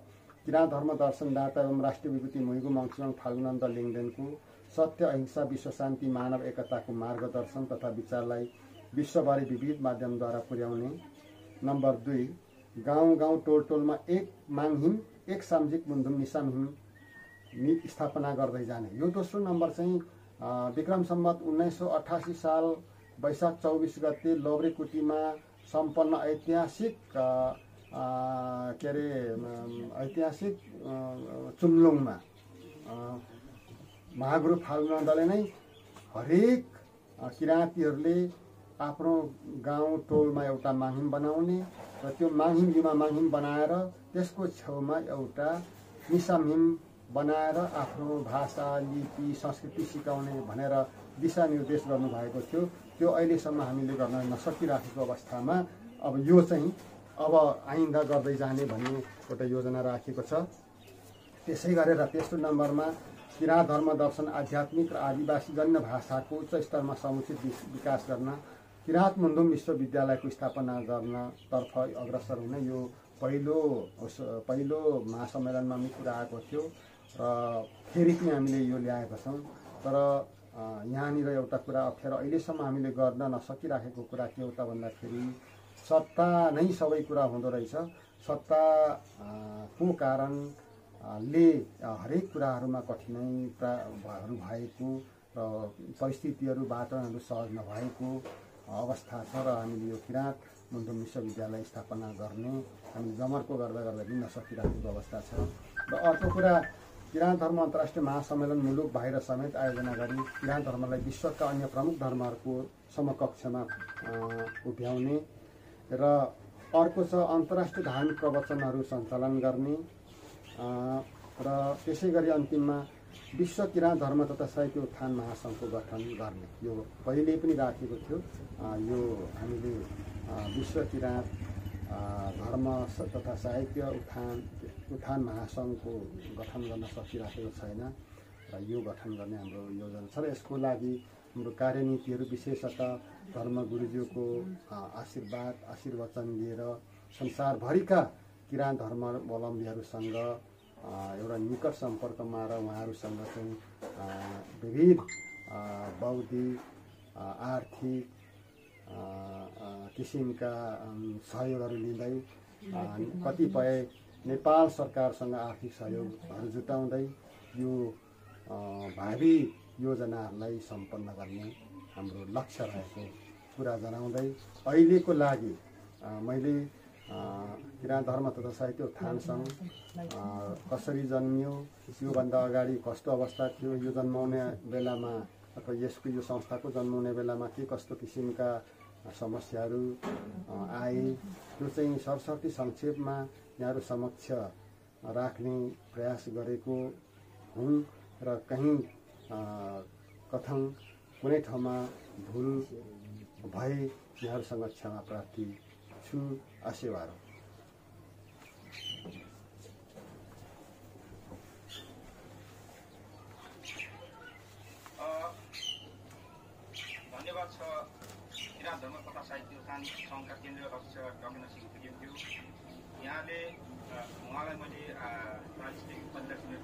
किराँत धर्म दर्शनदाता एवं राष्ट्रिय विभूति मुइगु मङ्सिरङ फाल्गुनन्द लिङ्गदेनको सत्य अहिंसा विश्व शान्ति मानव एकताको मार्गदर्शन तथा विचारलाई विश्वभरि विविध माध्यमद्वारा पुर्याउने। नम्बर 2, गाउँ टोलमा एक माङहिम एक सामाजिक मुन्धुम निसामहिम स्थापना गर्दै जाने। यो दोस्रो नम्बर चाहिँ विक्रम सम्वत 1988 साल वैशाख 24 गते लोब्रेकुटीमा सम्पन्न ऐतिहासिक के अरे ऐतिहासिक चुम्लुङमा महागुरु फाल्गुन दले नै हरेक किराँतीहरूले आफ्नो गाउँ टोलमा एउटा माङ्हिम बनाउने र त्यो माङ्हिममा माङ्हिम बनाएर त्यसको छेउमा एउटा निसामिम बनाएर आफ्नो भाषा लिपि संस्कृति सिकाउने भनेर दिशानिर्देश गर्नुभएको थियो। त्यो अहिलेसम्म हामीले गर्न नसकिराखेको अवस्थामा अब यो चाहिँ अब आइन्दा गर्दै जाने भन्ने एउटा योजना राखेको छ। त्यसै गरेर तेस्रो नम्बरमा किराँत धर्म दर्शन आध्यात्मिक र आदिवासीजन्य भाषाको उच्च स्तरमा समुचित विकास गर्न किराँत मुन्धुम विश्वविद्यालयको स्थापना गर्नतर्फ अग्रसर हुने यो पहिलो महासम्मेलनमा पनि कुरा आएको थियो र फेरि पनि हामीले यो ल्याएका छौँ। तर यहाँनिर एउटा कुरा अप्ठ्यारो अहिलेसम्म हामीले गर्न नसकिराखेको कुरा के हो त भन्दाखेरि सत्ता नै सबै कुरा हुँदो रहेछ। सत्ताको कारणले हरेक कुराहरूमा कठिनाइहरू भएको र परिस्थितिहरू वातावरणहरू सहज नभएको अवस्था छ र हामीले यो किराँत मुन्धुम विश्वविद्यालय स्थापना गर्ने हामी जमर्को गर्दा पनि नसकिराखेको अवस्था छ। र अर्को कुरा किराँत धर्म अन्तर्राष्ट्रिय महासम्मेलन मुलुक बाहिर समेत आयोजना गरी किराँत धर्मलाई विश्वका अन्य प्रमुख धर्महरूको समकक्षमा उभ्याउने र अर्को छ अन्तर्राष्ट्रिय धार्मिक प्रवचनहरू सञ्चालन गर्ने र त्यसै गरी अन्तिममा विश्व किराँत धर्म तथा साहित्य उत्थान महासङ्घको गठन गर्ने यो पहिले पनि राखेको थियो। यो हामीले विश्व किराँत धर्म तथा साहित्य उत्थान महासङ्घको गठन गर्न सकिराखेको छैन र यो गठन गर्ने हाम्रो योजना छ र यसको लागि हाम्रो कार्यनीतिहरू विशेषतः धर्मगुरुज्यूको आशीर्वचन लिएर संसारभरिका किराँत धर्मावलम्बीहरूसँग एउटा निकट सम्पर्कमा र उहाँहरूसँग चाहिँ विविध बौद्धिक आर्थिक किसिमका सहयोगहरू लिँदै कतिपय नेपाल सरकारसँग आर्थिक सहयोगहरू जुटाउँदै यो भावी योजनाहरूलाई सम्पन्न गर्ने हाम्रो लक्ष्य रहेको कुरा जनाउँदै अहिलेको लागि मैले किराँत धर्म तथा साहित्य उत्थान सङ्घ कसरी जन्मियो, योभन्दा अगाडि कस्तो अवस्था थियो, यो जन्माउने बेलामा अथवा यसको यो संस्थाको जन्माउने बेलामा के कस्तो किसिमका समस्याहरू आए, त्यो चाहिँ सरसर्ती संक्षेपमा यहाँहरू समक्ष राख्ने प्रयास गरेको हुँ र कहीँ कथन कुनै ठाउँमा भुल भए यहाँहरूसँग क्षमा प्रार्थी छु। आशीर्वाद। धन्यवाद छ किराँत धर्म तथा साहित्य उत्थान सङ्घका केन्द्रीय अध्यक्ष डाक्टर नसिङ पुगिन्थ्यो। यहाँले उहाँलाई मैले 40 देखि 50 मिनट